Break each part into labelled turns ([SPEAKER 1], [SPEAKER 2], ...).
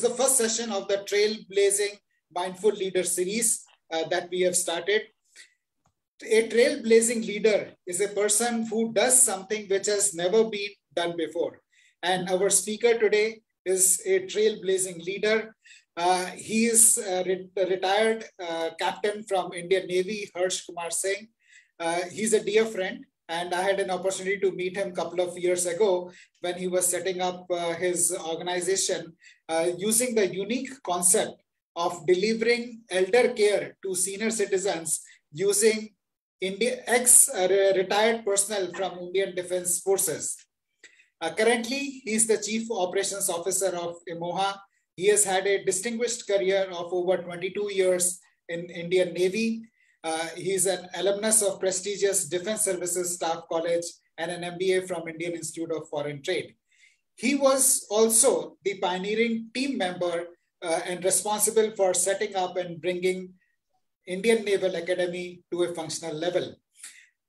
[SPEAKER 1] the first session of the Trailblazing Mindful Leader series that we have started. A trailblazing leader is a person who does something which has never been done before. And our speaker today is a trailblazing leader. He is a retired captain from Indian Navy, Harsh Kumar Singh. He's a dear friend, and I had an opportunity to meet him a couple of years ago when he was setting up his organization using the unique concept of delivering elder care to senior citizens using ex-retired personnel from Indian Defense Forces. Currently, he is the Chief Operations Officer of IMOHA. He has had a distinguished career of over 22 years in Indian Navy. He is an alumnus of prestigious Defense Services Staff College and an MBA from Indian Institute of Foreign Trade. He was also the pioneering team member and responsible for setting up and bringing Indian Naval Academy to a functional level.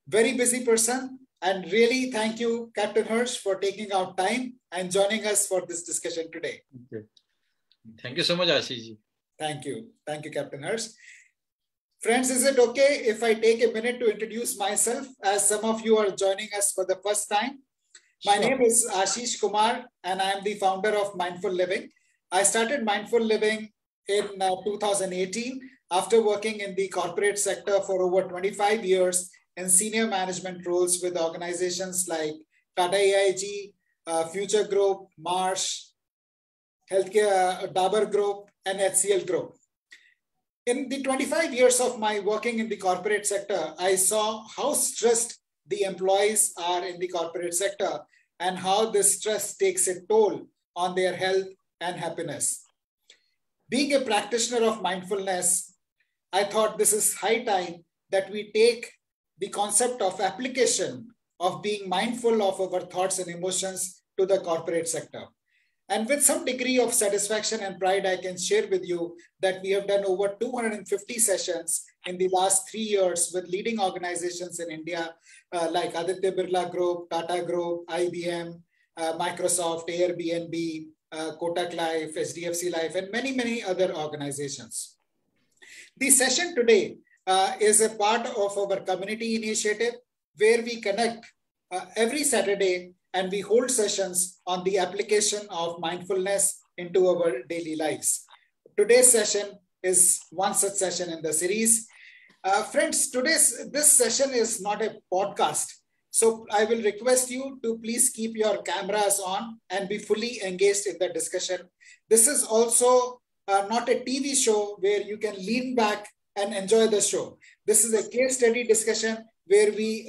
[SPEAKER 1] Very busy person, and really thank you, Captain Harsh, for taking out time and joining us for this discussion today.
[SPEAKER 2] Okay. Thank you so much, Ashish.
[SPEAKER 1] Thank you. Thank you, Captain Harsh. Friends, is it okay if I take a minute to introduce myself, as some of you are joining us for the first time? My name is Ashish Kumar, and I am the founder of Mindful Living. I started Mindful Living in 2018 after working in the corporate sector for over 25 years in senior management roles with organizations like Tata AIG, Future Group, Marsh, Healthcare, Dabur Group, and HCL Group. In the 25 years of my working in the corporate sector, I saw how stressed the employees are in the corporate sector and how this stress takes a toll on their health and happiness. Being a practitioner of mindfulness, I thought this is high time that we take the concept of application of being mindful of our thoughts and emotions to the corporate sector. And with some degree of satisfaction and pride, I can share with you that we have done over 250 sessions in the last 3 years with leading organizations in India, like Aditya Birla Group, Tata Group, IBM, Microsoft, Airbnb, Kotak Life, SDFC Life, and many, many other organizations. The session today is a part of our community initiative where we connect every Saturday and we hold sessions on the application of mindfulness into our daily lives. Today's session is one such session in the series. Friends, this session is not a podcast. So I will request you to please keep your cameras on and be fully engaged in the discussion. This is also not a TV show where you can lean back and enjoy the show. This is a case study discussion where we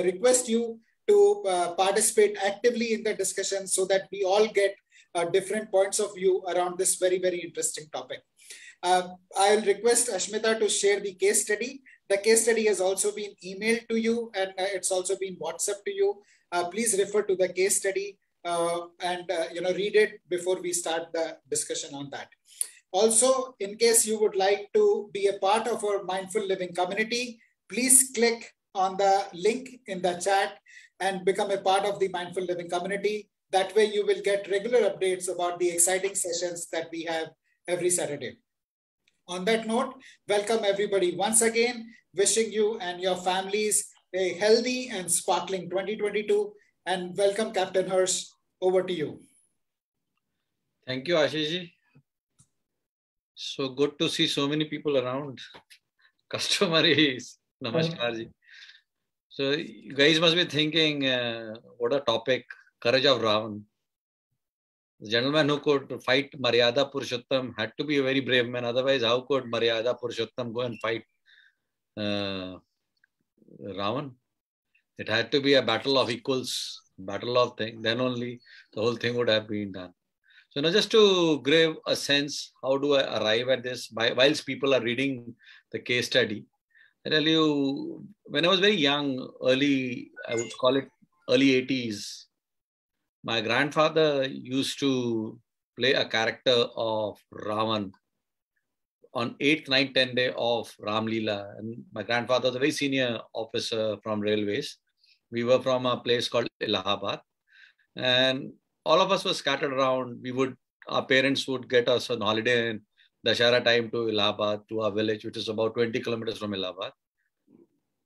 [SPEAKER 1] request you to participate actively in the discussion so that we all get different points of view around this very, very interesting topic. I'll request Ashmita to share the case study. The case study has also been emailed to you and it's also been WhatsApp to you. Please refer to the case study and read it before we start the discussion on that. Also, in case you would like to be a part of our Mindful Living community, please click on the link in the chat and become a part of the Mindful Living community. That way you will get regular updates about the exciting sessions that we have every Saturday. On that note, welcome everybody once again, wishing you and your families a healthy and sparkling 2022. And welcome, Captain Harsh, over to you.
[SPEAKER 2] Thank you, Ashish. So good to see so many people around. Customaries, namaskar ji. So you guys must be thinking, what a topic, courage of Ravana. The gentleman who could fight Maryada Purushottam had to be a very brave man. Otherwise, how could Maryada Purushottam go and fight Ravana? It had to be a battle of equals, battle of things. Then only the whole thing would have been done. So now just to give a sense, how do I arrive at this? Whilst people are reading the case study, I tell you, when I was very young, I would call it early 80s, my grandfather used to play a character of Ravana on 8th, 9th, 10th day of Ram Leela. And my grandfather was a very senior officer from railways. We were from a place called Allahabad. And all of us were scattered around. We would our parents would get us on holiday in Dashara time to Allahabad, to our village, which is about 20 kilometers from Allahabad.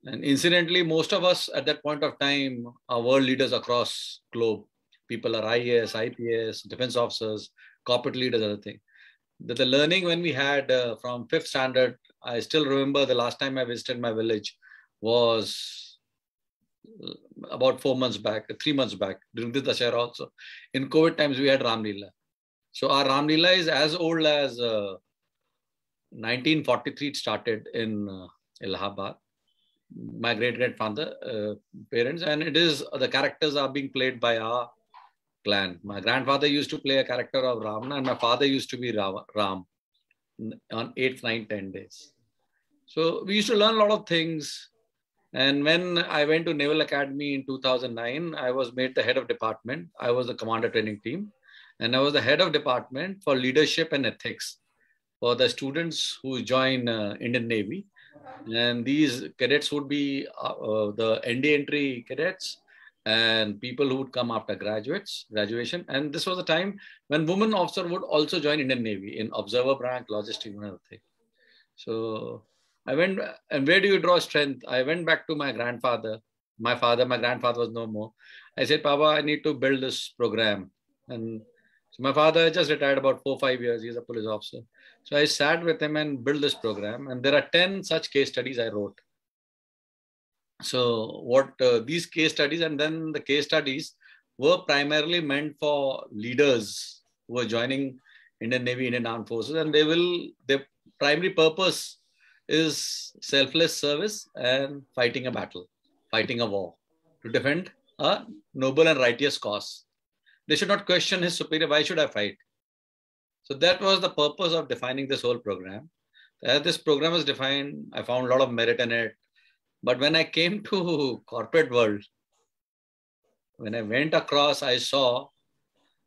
[SPEAKER 2] And incidentally, most of us at that point of time are world leaders across globe. People are IAS, IPS, defense officers, corporate leaders, other thing. The learning when we had from 5th standard, I still remember the last time I visited my village was about 4 months back, 3 months back, during the Dashera also. In COVID times, we had Ram Leela. So our Ram Leela is as old as 1943. It started in Allahabad. My great-grandfather parents, and it is the characters are being played by our clan. My grandfather used to play a character of Ravana, and my father used to be Ram on 8th, 9th, 10 days. So we used to learn a lot of things. And when I went to Naval Academy in 2009, I was made the head of department. I was the commander training team, and I was the head of department for leadership and ethics for the students who join Indian Navy. And these cadets would be the ND entry cadets and people who would come after graduation. And this was a time when women officer would also join Indian Navy in observer rank, logistics, and everything. So I went, and where do you draw strength? I went back to my grandfather. My grandfather was no more. I said, Papa, I need to build this program. And so my father just retired about 4 or 5 years. He's a police officer. So I sat with him and built this program. And there are 10 such case studies I wrote. So what these case studies, and then the case studies were primarily meant for leaders who are joining Indian Navy, Indian Armed Forces. And their primary purpose is selfless service and fighting a battle, fighting a war to defend a noble and righteous cause. They should not question his superior. Why should I fight? So that was the purpose of defining this whole program. As this program was defined, I found a lot of merit in it. But when I came to corporate world, when I went across, I saw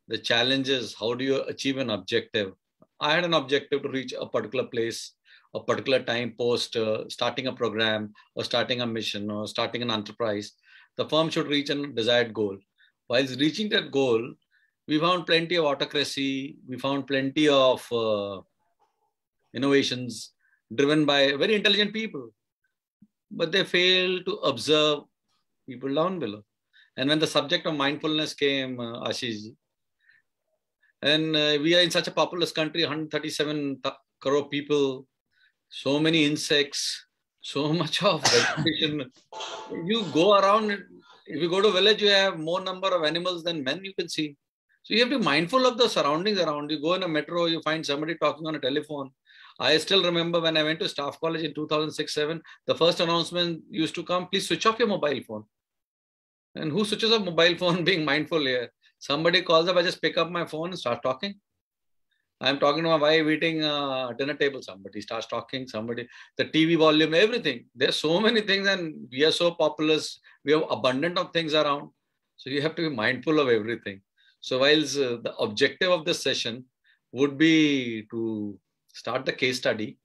[SPEAKER 2] the challenges. How do you achieve an objective? I had an objective to reach a particular place, a particular time post starting a program or starting a mission or starting an enterprise. The firm should reach a desired goal. While reaching that goal, we found plenty of autocracy. We found plenty of innovations driven by very intelligent people. But they fail to observe people down below. And when the subject of mindfulness came, Ashish, and we are in such a populous country, 137 crore people, so many insects, so much of vegetation. You go around, if you go to a village, you have more number of animals than men you can see. So you have to be mindful of the surroundings around. You go in a metro, you find somebody talking on a telephone. I still remember when I went to staff college in 2006-07, the first announcement used to come, please switch off your mobile phone. And who switches off mobile phone being mindful here? Somebody calls up, I just pick up my phone and start talking. I'm talking to my wife eating dinner table. Somebody starts talking, the TV volume, everything. There's so many things and we are so populous. We have abundant of things around. So you have to be mindful of everything. So whilst the objective of this session would be to start the case study.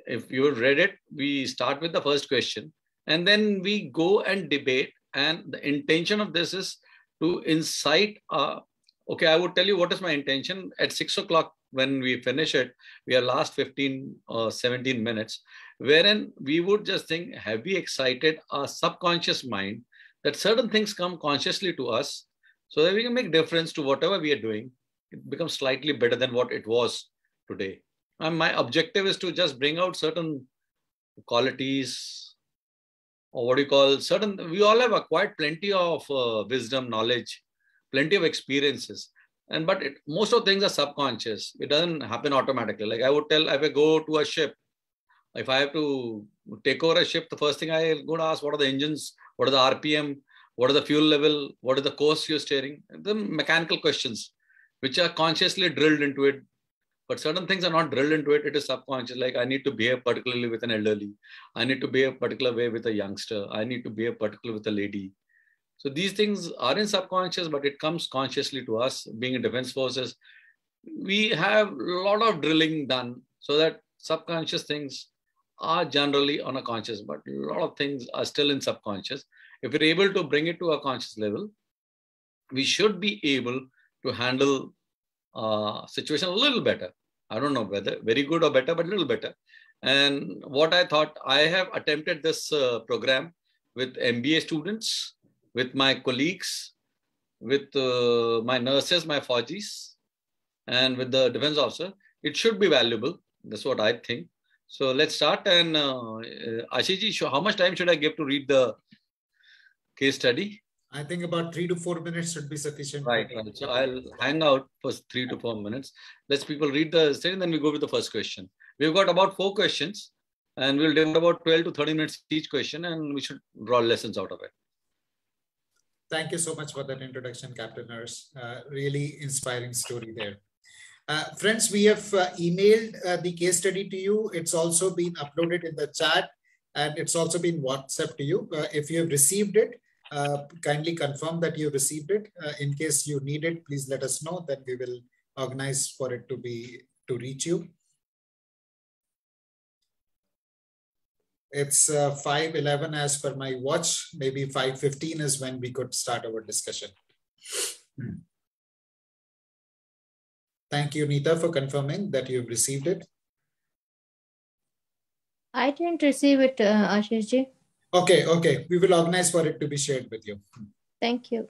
[SPEAKER 2] If you read it, we start with the first question and then we go and debate. And the intention of this is to incite. Okay, I would tell you what is my intention. At 6 o'clock, when we finish it, we are last 15 or 17 minutes, wherein we would just think, have we excited our subconscious mind that certain things come consciously to us so that we can make difference to whatever we are doing. It becomes slightly better than what it was today. And my objective is to just bring out certain qualities, or what you call certain, we all have acquired plenty of wisdom, knowledge, plenty of experiences. But most of things are subconscious. It doesn't happen automatically. Like I would tell, if I go to a ship, if I have to take over a ship, the first thing I go to ask, what are the engines? What are the RPM? What are the fuel level? What is the course you're steering? The mechanical questions, which are consciously drilled into it. But certain things are not drilled into it. It is subconscious. Like I need to behave particularly with an elderly. I need to behave a particular way with a youngster. I need to behave particularly with a lady. So these things are in subconscious, but it comes consciously to us. Being in defense forces, we have a lot of drilling done so that subconscious things are generally on a conscious, but a lot of things are still in subconscious. If we're able to bring it to a conscious level, we should be able to handle situation a little better. I don't know whether very good or better, but a little better. And what I thought, I have attempted this program with MBA students, with my colleagues, with my nurses, my Faujis, and with the defense officer. It should be valuable. That's what I think. So let's start. And Ashishji, how much time should I give to read the case study?
[SPEAKER 1] I think about 3 to 4 minutes should be sufficient.
[SPEAKER 2] Right. So I'll hang out for 3 to 4 minutes. Let's people read the study, and then we go with the first question. We've got about 4 questions, and we'll devote about 12 to 30 minutes each question, and we should draw lessons out of it.
[SPEAKER 1] Thank you so much for that introduction, Captain Nurse. Really inspiring story there. Friends, we have emailed the case study to you. It's also been uploaded in the chat, and it's also been WhatsApp to you. If you have received it, kindly confirm that you received it. In case you need it, please let us know. Then we will organize for it to reach you. It's 5:11 as per my watch. Maybe 5:15 is when we could start our discussion. Thank you, Neeta, for confirming that you've received it.
[SPEAKER 3] I didn't receive it, Ashishji.
[SPEAKER 1] Okay. We will organize for it to be shared with you.
[SPEAKER 3] Thank you.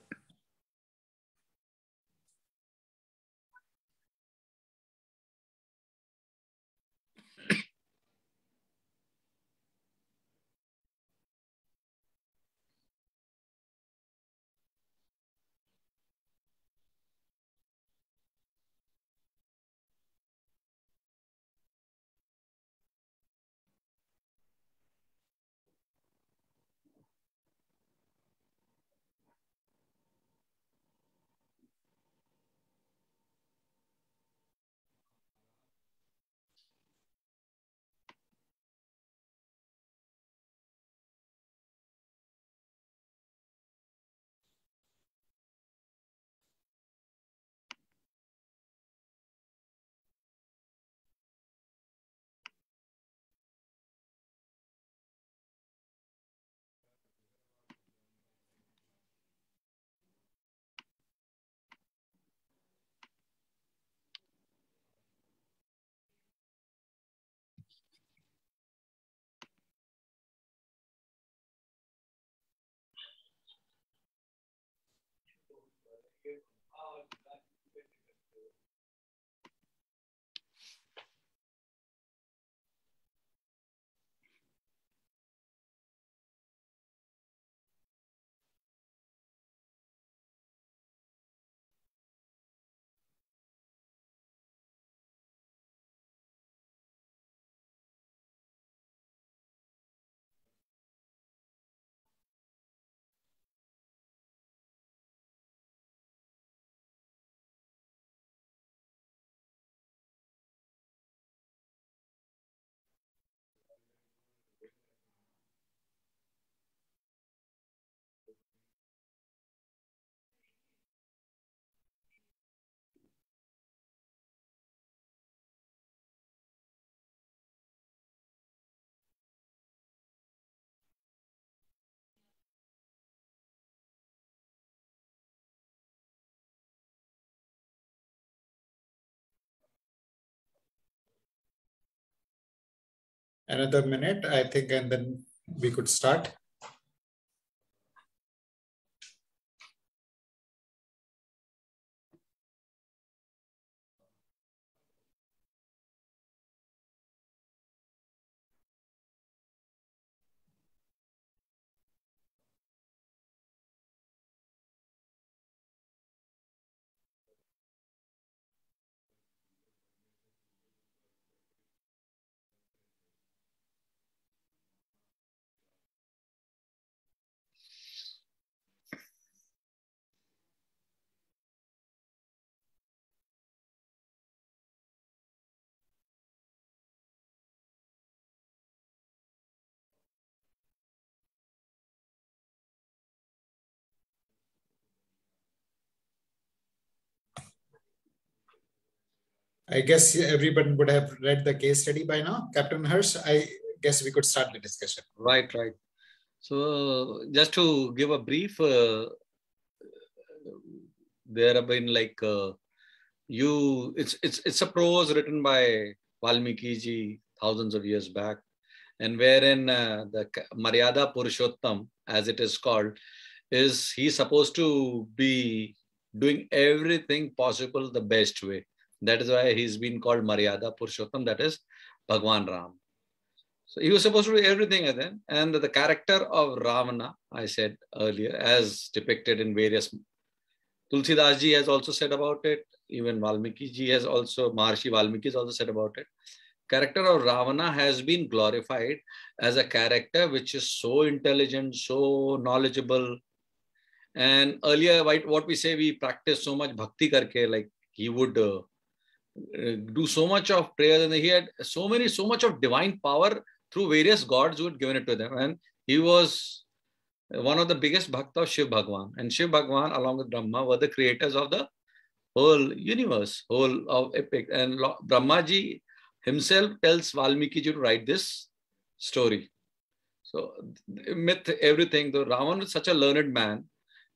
[SPEAKER 1] Another minute, I think, and then we could start. I guess everyone would have read the case study by now. Captain Hirsch, I guess we could start the discussion.
[SPEAKER 2] Right. So just to give a brief, there have been like it's a prose written by Valmiki ji thousands of years back, and wherein the Maryada Purushottam, as it is called, is he's supposed to be doing everything possible the best way. That is why he's been called Maryada Purushottam, that is Bhagwan Ram. So he was supposed to do everything then. And the character of Ravana, I said earlier, as depicted in various, Tulsidas ji has also said about it. Even Valmiki ji has also, Maharshi Valmiki has also said about it. Character of Ravana has been glorified as a character which is so intelligent, so knowledgeable. And earlier, what we say, we practice so much bhakti karke, like he would do so much of prayer, and he had so much of divine power through various gods who had given it to them. And he was one of the biggest bhakta of Shiv Bhagwan. And Shiv Bhagwan, along with Brahma, were the creators of the whole universe, whole of epic. And Brahma ji himself tells Valmiki ji to write this story. So, myth, everything, though Ravana was such a learned man,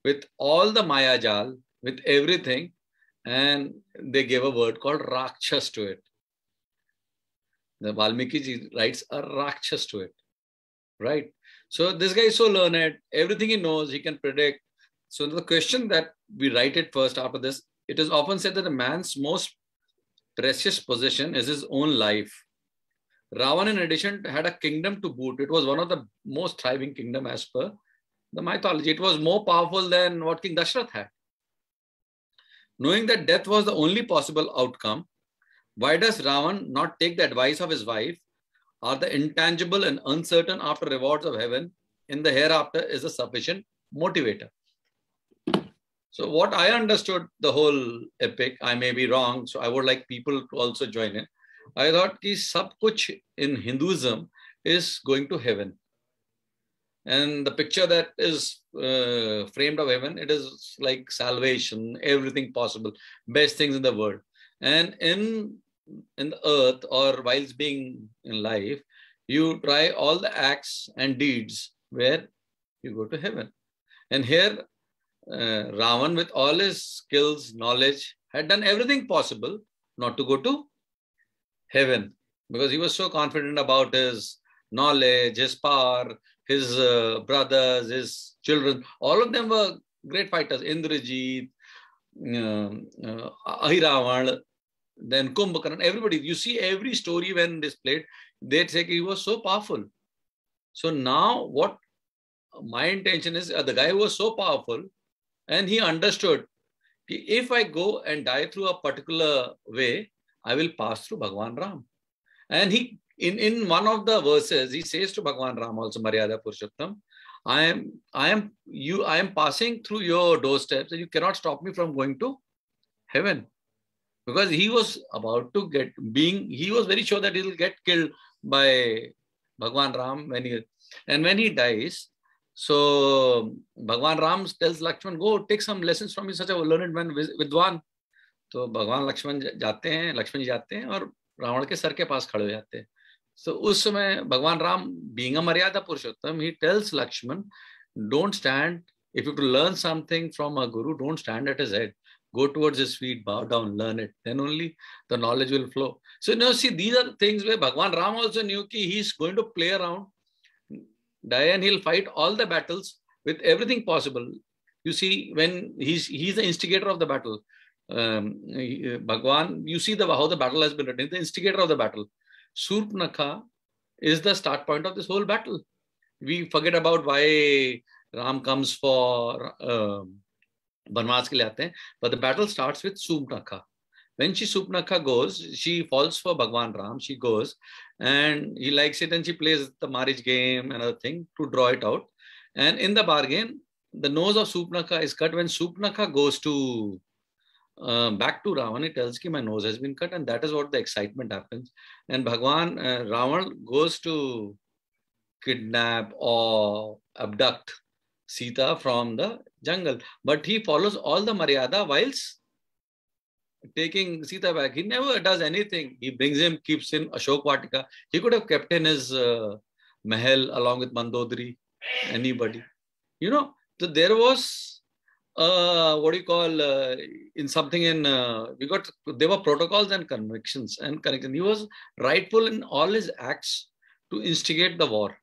[SPEAKER 2] with all the Maya Jal, with everything, and they gave a word called Rakshas to it. The Valmiki ji writes a Rakshas to it, right? So this guy is so learned, everything he knows, he can predict. So the question that we write it first after this, it is often said that a man's most precious possession is his own life. Ravana, in addition, had a kingdom to boot. It was one of the most thriving kingdom as per the mythology. It was more powerful than what King Dashrath had. Knowing that death was the only possible outcome, why does Ravan not take the advice of his wife? Are the intangible and uncertain after rewards of heaven in the hereafter is a sufficient motivator? So what I understood the whole epic, I may be wrong, so I would like people to also join in. I thought ki sab kuch in Hinduism is going to heaven. And the picture that is framed of heaven, it is like salvation, everything possible, best things in the world. And in the earth, or whilst being in life, you try all the acts and deeds where you go to heaven. And here, Ravan, with all his skills, knowledge, had done everything possible not to go to heaven, because he was so confident about his knowledge, his power, his brothers, his children. All of them were great fighters. Indrajit, Ahiravan, then Kumbhakarna, everybody. You see every story when displayed, they'd say he was so powerful. So now what my intention is, the guy who was so powerful, and he understood, if I go and die through a particular way, I will pass through Bhagwan Ram. And he, in one of the verses, he says to Bhagwan Ram also, Maryada Purushottam, I am passing through your doorsteps, and you cannot stop me from going to heaven. Because he was about to he was very sure that he will get killed by Bhagwan Ram when he dies. So Bhagwan Ram tells Lakshman, go take some lessons from such a learned man, Vidwan. तो भगवान लक्ष्मण जाते हैं, लक्ष्मण जी जाते हैं और रावण के sir के पास खड़े हो जाते हैं. So उस समय भगवान Ram, being a Maryada Purushottam, he tells Lakshman, don't stand, if you have to learn something from a guru, don't stand at his head. Go towards his feet, bow down, learn it. Then only the knowledge will flow. So now see, these are the things where Bhagwan Ram also knew that he's going to play around, die, and he'll fight all the battles with everything possible. You see, when he's the instigator of the battle. Bhagwan, you see how the battle has been written, the instigator of the battle. Surpanakha is the start point of this whole battle. We forget about why Ram comes for Banwas ke liye aate hain, but the battle starts with Surpanakha. When Surpanakha goes, she falls for Bhagwan Ram, she goes, and he likes it, and she plays the marriage game and other thing to draw it out. And in the bargain, the nose of Surpanakha is cut. When Surpanakha goes to back to Ravan, he tells that my nose has been cut, and that is what the excitement happens. And Bhagwan Ravan goes to kidnap or abduct Sita from the jungle, but he follows all the Maryada whilst taking Sita back. He never does anything. He brings him, keeps in Ashok Vatika. He could have kept in his Mahal along with Mandodari, anybody. So there was what do you call, in something in, there were protocols and convictions and connection. He was rightful in all his acts to instigate the war.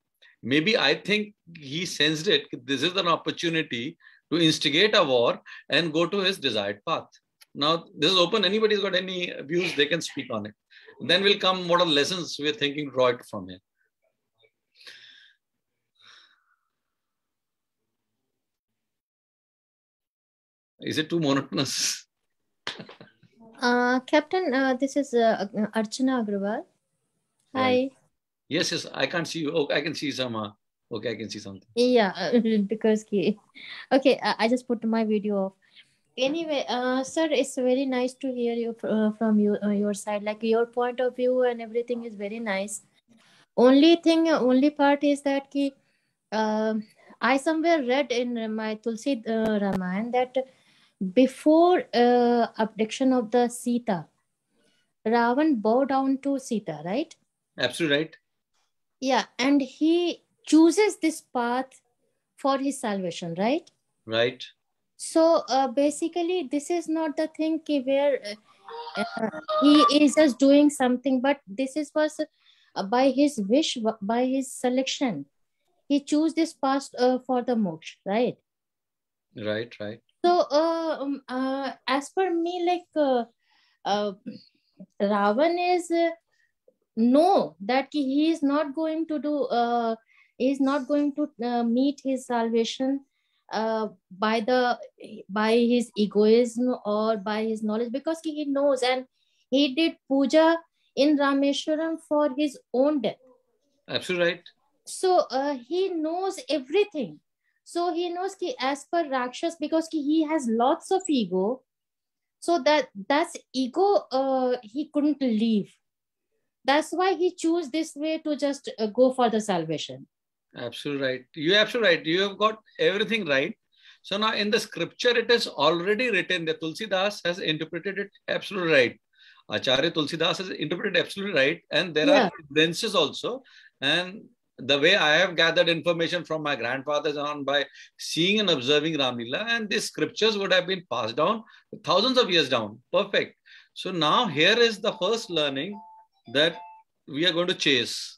[SPEAKER 2] Maybe I think he sensed it. This is an opportunity to instigate a war and go to his desired path. Now, this is open. Anybody's got any views, they can speak on it. Then will come what are the lessons we're thinking to draw it from here. Is it too monotonous?
[SPEAKER 3] Captain, this is Archana Agrawal. Hi.
[SPEAKER 2] Right. Yes, I can't see you. Oh, I can see some. Okay, I can see something.
[SPEAKER 3] Yeah, because okay, I just put my video off. Anyway, sir, it's very nice to hear you from you your side. Like your point of view and everything is very nice. Only part is that I somewhere read in my Tulsi Ramayana that before abduction of the Sita, Ravan bowed down to Sita, right?
[SPEAKER 2] Absolutely right.
[SPEAKER 3] Yeah, and he chooses this path for his salvation, right?
[SPEAKER 2] Right.
[SPEAKER 3] So basically, this is not the thing where he is just doing something, but was by his wish, by his selection. He chose this path for the moksha, right?
[SPEAKER 2] Right, right.
[SPEAKER 3] So as per me, like Ravan is know that he is not going to do he is not going to meet his salvation by his egoism or by his knowledge, because he knows, and he did puja in Rameshwaram for his own death.
[SPEAKER 2] Absolutely right.
[SPEAKER 3] So he knows everything. So he knows ki as per Rakshas, because he has lots of ego, so that's ego he couldn't leave. That's why he chose this way to just go for the salvation.
[SPEAKER 2] Absolutely right. You're absolutely right. You have got everything right. So now in the scripture, it is already written that Tulsidas has interpreted it absolutely right. Acharya Tulsidas has interpreted absolutely right. And there are evidences also. And the way I have gathered information from my grandfathers on by seeing and observing Ramlila, and these scriptures would have been passed down thousands of years down. Perfect. So now here is the first learning that we are going to chase.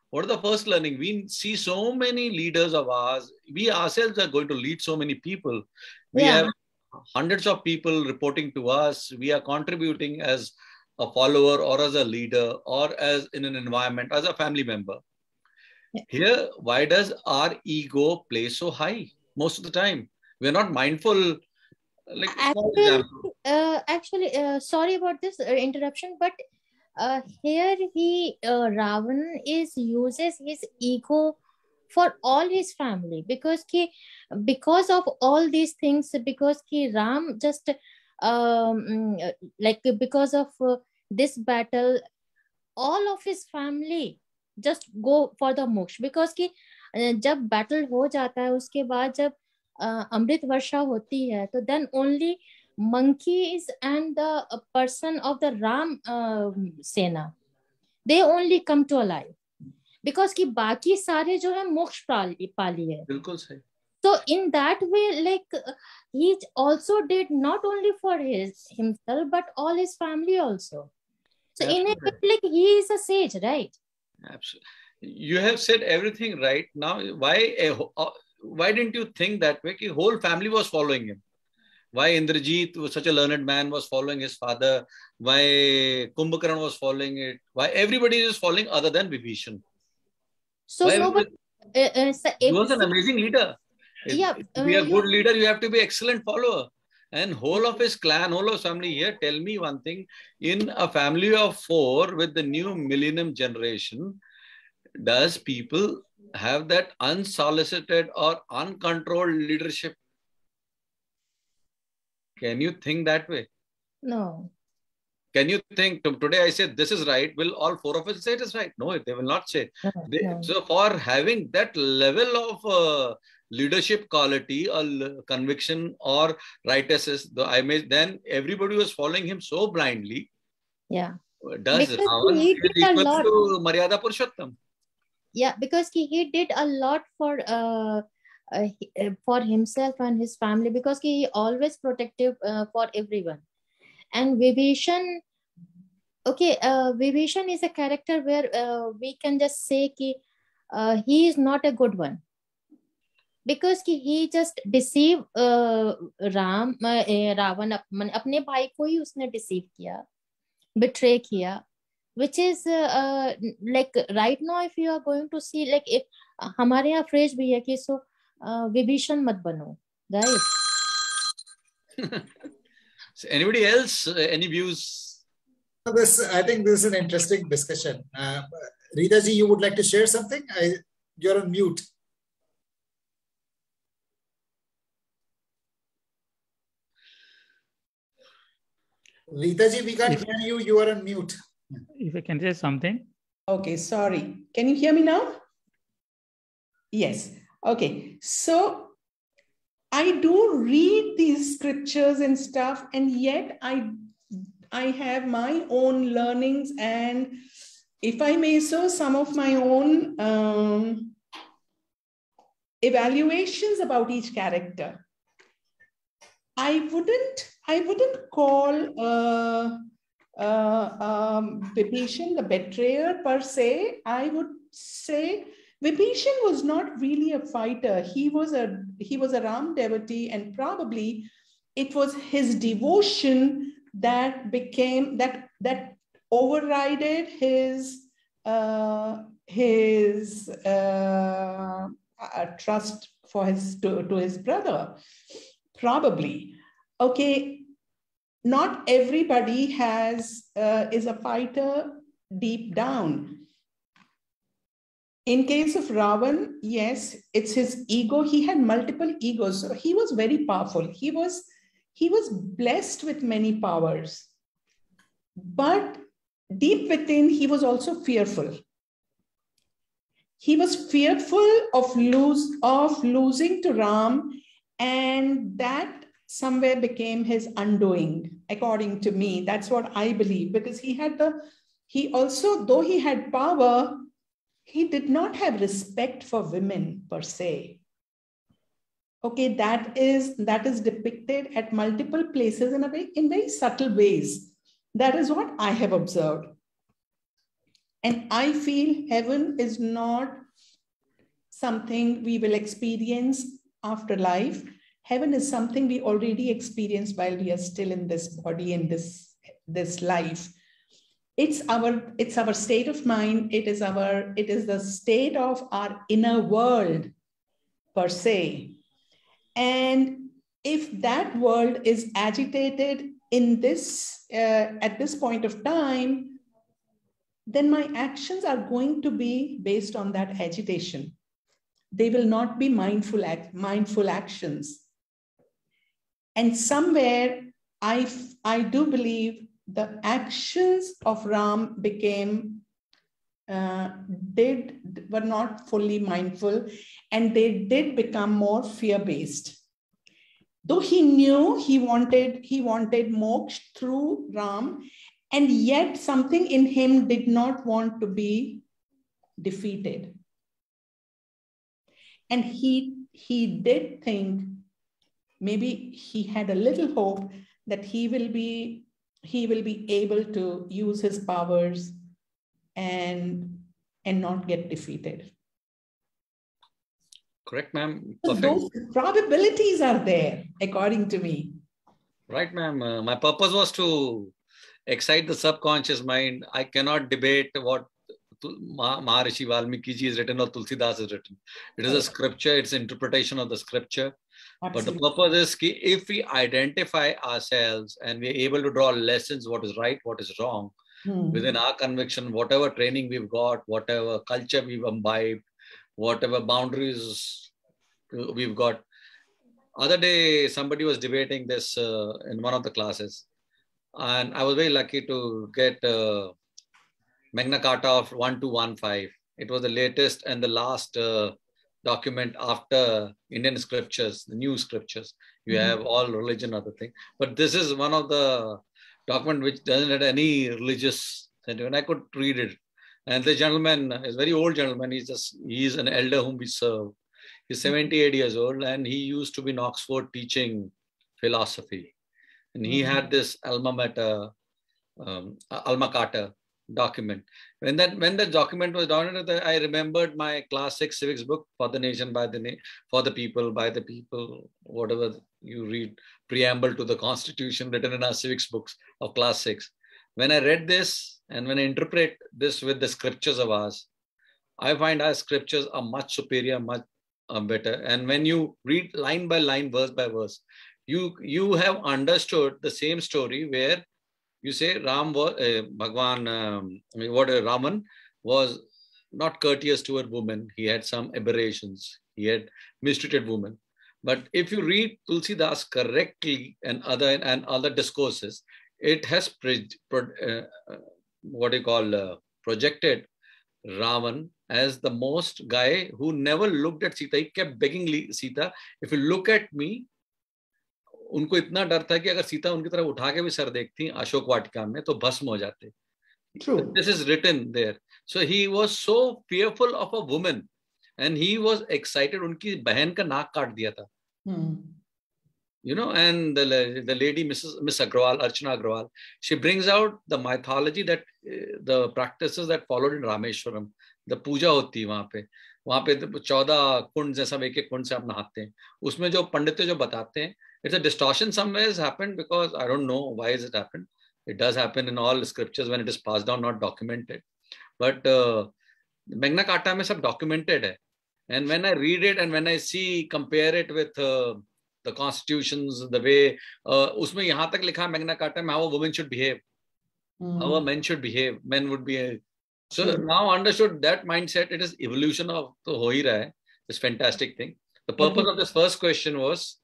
[SPEAKER 2] What is the first learning? We see so many leaders of ours. We ourselves are going to lead so many people. We have hundreds of people reporting to us. We are contributing as a follower or as a leader or as in an environment, as a family member. Here, why does our ego play so high most of the time? We're not mindful. Like
[SPEAKER 3] actually, sorry about this interruption, but here Ravan uses his ego for all his family, because of all these things, because Ram just like because of this battle, all of his family just go for the moksha, because जब battle हो जाता है, उसके बाद जब अमृत वर्षा होती है, तो then only monkeys and the person of the Ram Sena, they only come to alive, because कि बाकी सारे जो है मोक्ष पा लिए.
[SPEAKER 2] बिल्कुल सही.
[SPEAKER 3] So in that way, like he also did not only for himself but all his family also. So in a way, like he is a sage, right?
[SPEAKER 2] Absolutely. You have said everything right. Now, why didn't you think that way? The whole family was following him. Why Indrajit was such a learned man was following his father? Why Kumbhakarna was following it? Why everybody is following other than Vibhishan?
[SPEAKER 3] So nobody,
[SPEAKER 2] he was an amazing leader.
[SPEAKER 3] Yeah,
[SPEAKER 2] to be a good leader, you have to be excellent follower. And whole of his clan, whole of his family here, tell me one thing, in a family of 4 with the new millennium generation, does people have that unsolicited or uncontrolled leadership? Can you think that way?
[SPEAKER 3] No.
[SPEAKER 2] Can you think, today I said this is right, will all 4 of us say it is right? No, they will not say.
[SPEAKER 3] No.
[SPEAKER 2] So for having that level of leadership quality or conviction or righteousness, then everybody was following him so blindly.
[SPEAKER 3] Yeah.
[SPEAKER 2] Does Ravan is equal to Maryada Purushottam?
[SPEAKER 3] Yeah, because he did a lot for for himself and his family, because he always protective for everyone. And Vibhishan, okay, Vibhishan is a character where we can just say he is not a good one, because he just deceive Ram Ravan अपने भाई को ही उसने deceive किया, betray किया, which is like right now if you are going to see, like if हमारे यहाँ phrase भी है कि so विभीषण मत बनो, right?
[SPEAKER 2] So anybody else, any views?
[SPEAKER 1] I think this is an interesting discussion. Rita ji, you would like to share something? You're on mute. Rita ji, we can't hear you. You are on mute.
[SPEAKER 4] If I can say something.
[SPEAKER 5] Okay, sorry. Can you hear me now? Yes. Okay. So I do read these scriptures and stuff, and yet I have my own learnings, and if I may so, some of my own evaluations about each character. I wouldn't call Vibhishan the betrayer per se. I would say Vibhishan was not really a fighter. He was a Ram devotee, and probably it was his devotion that became that overrided his trust for to his brother. Probably. Okay, not everybody is a fighter deep down. In case of Ravan, yes, it's his ego. He had multiple egos. So he was very powerful. He was blessed with many powers. But deep within, he was also fearful. He was fearful of losing to Ram, and that somewhere became his undoing, according to me. That's what I believe, because he also, though he had power, he did not have respect for women per se. Okay, that is depicted at multiple places in very subtle ways. That is what I have observed. And I feel heaven is not something we will experience after life. Heaven is something we already experience while we are still in this body, in this life. It's our state of mind. It is the state of our inner world per se. And if that world is agitated in this at this point of time, then my actions are going to be based on that agitation. They will not be mindful actions. And somewhere I do believe the actions of Ram were not fully mindful, and they did become more fear-based. Though he knew he wanted moksha through Ram, and yet something in him did not want to be defeated. And he did think, maybe he had a little hope that he will be able to use his powers and not get defeated.
[SPEAKER 2] Correct, ma'am.
[SPEAKER 5] So those probabilities are there, according to me.
[SPEAKER 2] Right, ma'am. My purpose was to excite the subconscious mind. I cannot debate what Maharishi Valmiki ji is written or Tulsidas is written. It is a scripture. It's interpretation of the scripture. Absolutely. But the purpose is that if we identify ourselves and we are able to draw lessons, what is right, what is wrong, within our conviction, whatever training we've got, whatever culture we've imbibed, whatever boundaries we've got. Other day, somebody was debating this in one of the classes. And I was very lucky to get Magna Carta of 1215. It was the latest and the last document after Indian scriptures, the new scriptures. You have all religion, other thing. But this is one of the documents which doesn't have any religious sentiment. I could read it. And the gentleman is a very old gentleman. He's an elder whom we serve. He's 78 years old, and he used to be in Oxford teaching philosophy. And he had this alma mater, alma mater document. When that document was downloaded, I remembered my class 6 civics book, For the Nation, by the for the people, by the people, whatever you read, preamble to the Constitution written in our civics books of class 6. When I read this and when I interpret this with the scriptures of ours, I find our scriptures are much superior, much better. And when you read line by line, verse by verse, you have understood the same story where you say Ram was Raman was not courteous toward women. He had some aberrations. He had mistreated women. But if you read Tulsidas correctly and other discourses, it has projected Ravan as the most guy who never looked at Sita. He kept begging Sita, if you look at me. उनको इतना डर था कि अगर सीता उनकी तरफ उठा के भी सर देखती अशोक वाटिका में तो भस्म हो जाते. True. This is written there. So he was so fearful of a woman, and he was excited. उनकी बहन का नाक काट दिया था. You know, and the lady Miss Agrawal, Archana Agrawal, she brings out the mythology that the practices that followed in Rameshwaram, the puja होती वहाँ पे 14 कुंड जैसा एक कुंड से आप नहाते हैं. उसमें जो पंडित जो बताते हैं, it's a distortion somewhere has happened because I don't know why has it happened. It does happen in all scriptures when it is passed down, not documented. But Magna Carta में सब documented है. And when I read it and when I compare it with the constitutions, the way उसमें यहाँ तक लिखा Magna Carta में how a woman should behave, how a men should behave, men would be. So now understood that mindset, it is evolution of the ho hi raha hai, this fantastic thing. The purpose of this first question was,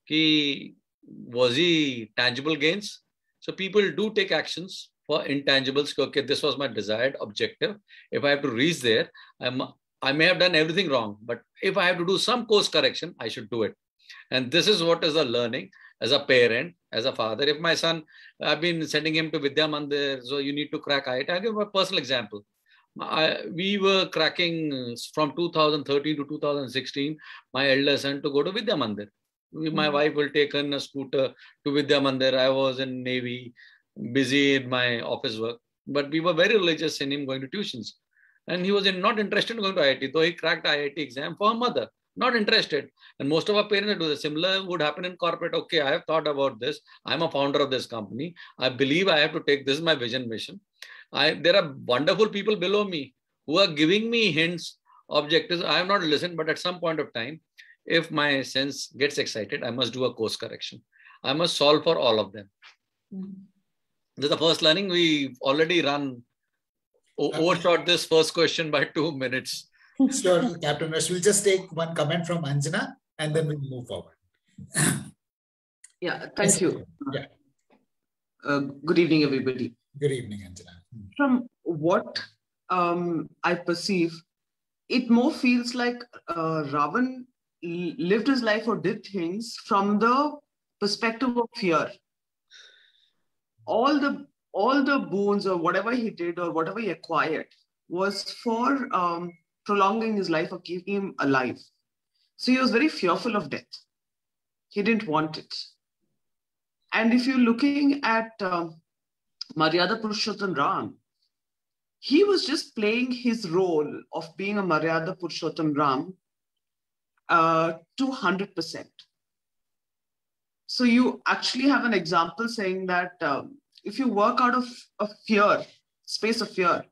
[SPEAKER 2] was he tangible gains? So people do take actions for intangibles. Okay, this was my desired objective. If I have to reach there, I may have done everything wrong, but if I have to do some course correction, I should do it. And this is what is the learning as a parent, as a father. If my son, I've been sending him to Vidya Mandir, so you need to crack IIT. I'll give a personal example. We were cracking from 2013 to 2016, my elder son to go to Vidya Mandir. My wife will take on a scooter to Vidya Mandir. I was in Navy, busy in my office work. But we were very religious in him going to tuitions. And he was not interested in going to IIT, though he cracked IIT exam for her mother. Not interested. And most of our parents do the similar would happen in corporate. Okay, I have thought about this. I'm a founder of this company. I believe I have to take this is my vision mission. There are wonderful people below me who are giving me hints, objectives. I have not listened, but at some point of time, if my sense gets excited, I must do a course correction. I must solve for all of them. This is the first learning. We've already overshot this first question by 2 minutes.
[SPEAKER 1] Sure, Captain Rush. We'll just take one comment from Anjana and then we'll move forward.
[SPEAKER 6] Yeah, thank you.
[SPEAKER 1] Yeah.
[SPEAKER 6] Good evening, everybody.
[SPEAKER 1] Good evening, Anjana.
[SPEAKER 6] From what I perceive, it more feels like Ravan lived his life or did things from the perspective of fear. All the boons or whatever he did or whatever he acquired was for prolonging his life or keeping him alive. So he was very fearful of death. He didn't want it. And if you're looking at Maryada Purushottam Ram, he was just playing his role of being a Maryada Purushottam Ram to 100%. So you actually have an example saying that if you work out of a fear, space of fear,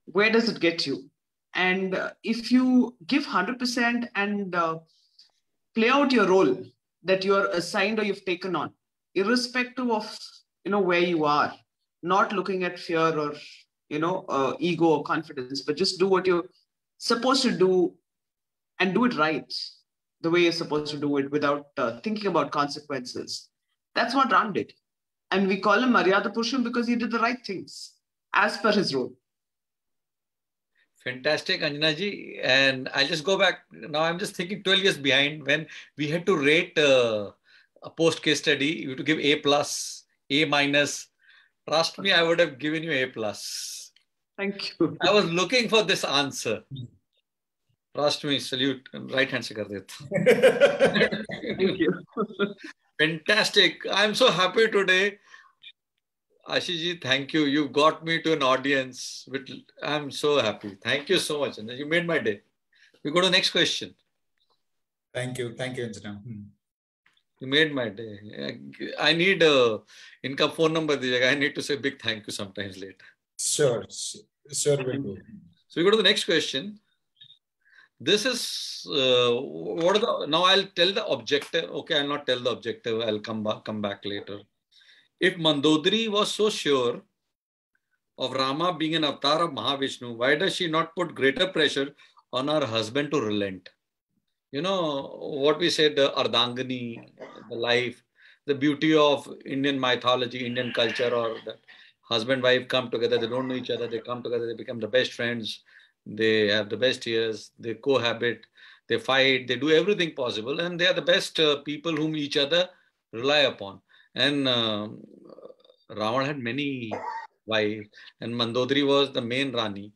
[SPEAKER 6] where does it get you? And if you give 100% and play out your role that you are assigned or you've taken on, irrespective of where you are, not looking at fear or ego or confidence, but just do what you're supposed to do and do it right, the way you're supposed to do it without thinking about consequences. That's what Ram did. And we call him Maryada Purusham because he did the right things as per his role.
[SPEAKER 2] Fantastic, Anjana ji. And I'll just go back. Now I'm just thinking 12 years behind when we had to rate a post-case study. You have to give A+, A-. Trust me, I would have given you A+.
[SPEAKER 6] Thank you.
[SPEAKER 2] I was looking for this answer. Trust me, salute. Right hand se kar deta.
[SPEAKER 6] Thank you.
[SPEAKER 2] Fantastic. I'm so happy today. Ashish ji, thank you. You got me to an audience. I'm so happy. Thank you so much. You made my day. We go to the next question.
[SPEAKER 1] Thank you. Thank you, Anjana.
[SPEAKER 2] You made my day. I need income phone number. I need to say big thank you sometimes later.
[SPEAKER 1] Sure. Sure will do.
[SPEAKER 2] So we go to the next question. This is what are the, now I'll tell the objective. Okay, I'll not tell the objective. I'll come back later. If Mandodari was so sure of Rama being an avatar of Mahavishnu, why does she not put greater pressure on her husband to relent? You know what we said, the Ardangani, the life, the beauty of Indian mythology, Indian culture, or that husband-wife come together, they don't know each other, they come together, they become the best friends, they have the best years, they cohabit, they fight, they do everything possible, and they are the best people whom each other rely upon. And Ravana had many wives, and Mandodari was the main Rani.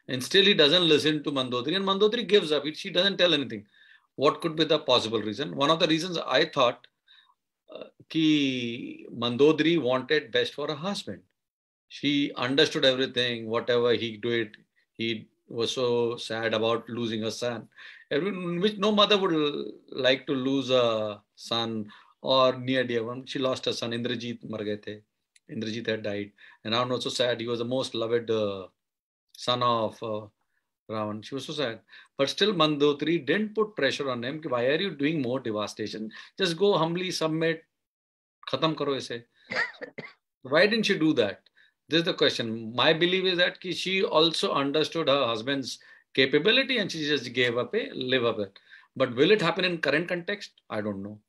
[SPEAKER 2] And still he doesn't listen to Mandodari, and Mandodari gives up. She doesn't tell anything. What could be the possible reason? One of the reasons I thought ki Mandodari wanted best for her husband. She understood everything, whatever he did. He was so sad about losing a son, which no mother would like to lose a son or near dear one. She lost her son, Indrajit mar gaye the. Indrajit had died. And I'm also sad. He was the most loved son of Ravana. She was so sad. But still, Mandodari didn't put pressure on him. Why are you doing more devastation? Just go humbly submit. Khatam karo ise. Why didn't she do that? This is the question. My belief is that she also understood her husband's capability and she just gave up live up it. But will it happen in current context? I don't know.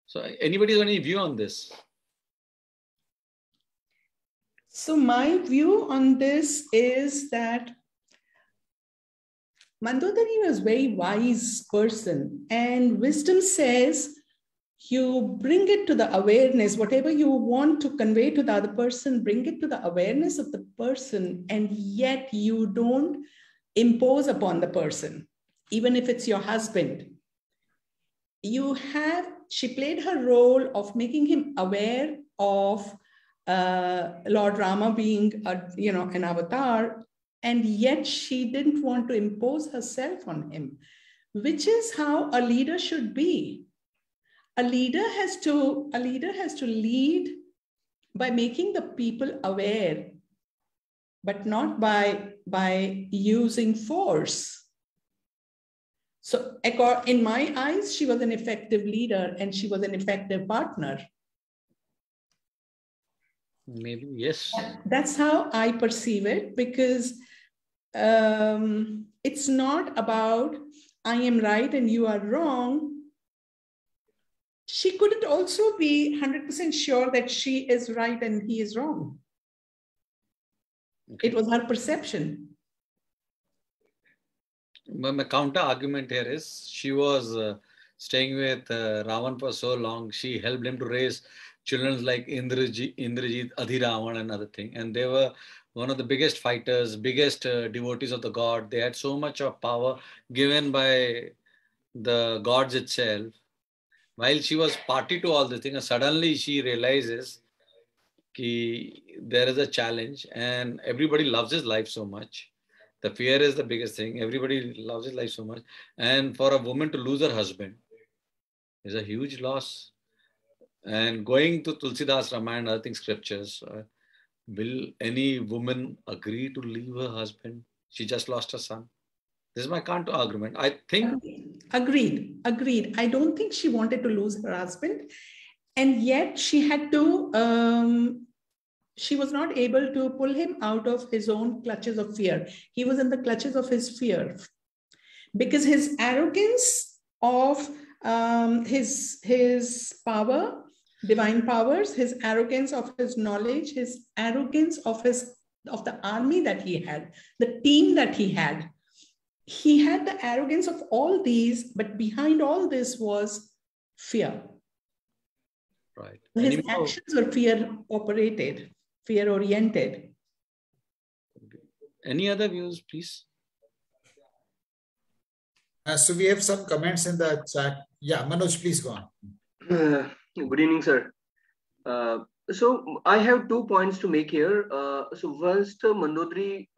[SPEAKER 2] So anybody has any view on this?
[SPEAKER 5] So my view on this is that Mandodari was a very wise person, and wisdom says you bring it to the awareness, whatever you want to convey to the other person, bring it to the awareness of the person, and yet you don't impose upon the person, even if it's your husband. She played her role of making him aware of Lord Rama being an avatar, and yet she didn't want to impose herself on him, which is how a leader should be. A leader has to lead by making the people aware, but not by using force. So in my eyes, she was an effective leader and she was an effective partner.
[SPEAKER 2] Maybe, yes.
[SPEAKER 5] That's how I perceive it, because it's not about I am right and you are wrong. She couldn't also be 100% sure that she is right and he is wrong. Okay. It was her perception.
[SPEAKER 2] My counter argument here is she was staying with Ravan for so long. She helped him to raise children like Indrajit, Adhiravan and other thing. And they were one of the biggest fighters, biggest devotees of the god. They had so much of power given by the gods itself. While she was party to all this thing, and suddenly she realizes that there is a challenge and everybody loves his life so much. The fear is the biggest thing. Everybody loves his life so much. And for a woman to lose her husband is a huge loss. And going to Tulsidas Ramayana and other things, scriptures, will any woman agree to leave her husband? She just lost her son. This is my counter argument. I think.
[SPEAKER 5] Agreed. I don't think she wanted to lose her husband. And yet she had to, she was not able to pull him out of his own clutches of fear. He was in the clutches of his fear. Because his arrogance of his power, divine powers, his arrogance of his knowledge, his arrogance of the army that he had, the team that he had. He had the arrogance of all these, but behind all this was fear.
[SPEAKER 2] Right.
[SPEAKER 5] His actions were fear-oriented.
[SPEAKER 2] Any other views, please?
[SPEAKER 1] So we have some comments in the chat. Yeah, Manoj, please go on.
[SPEAKER 7] Good evening, sir. So I have 2 points to make here. So first, Mandodari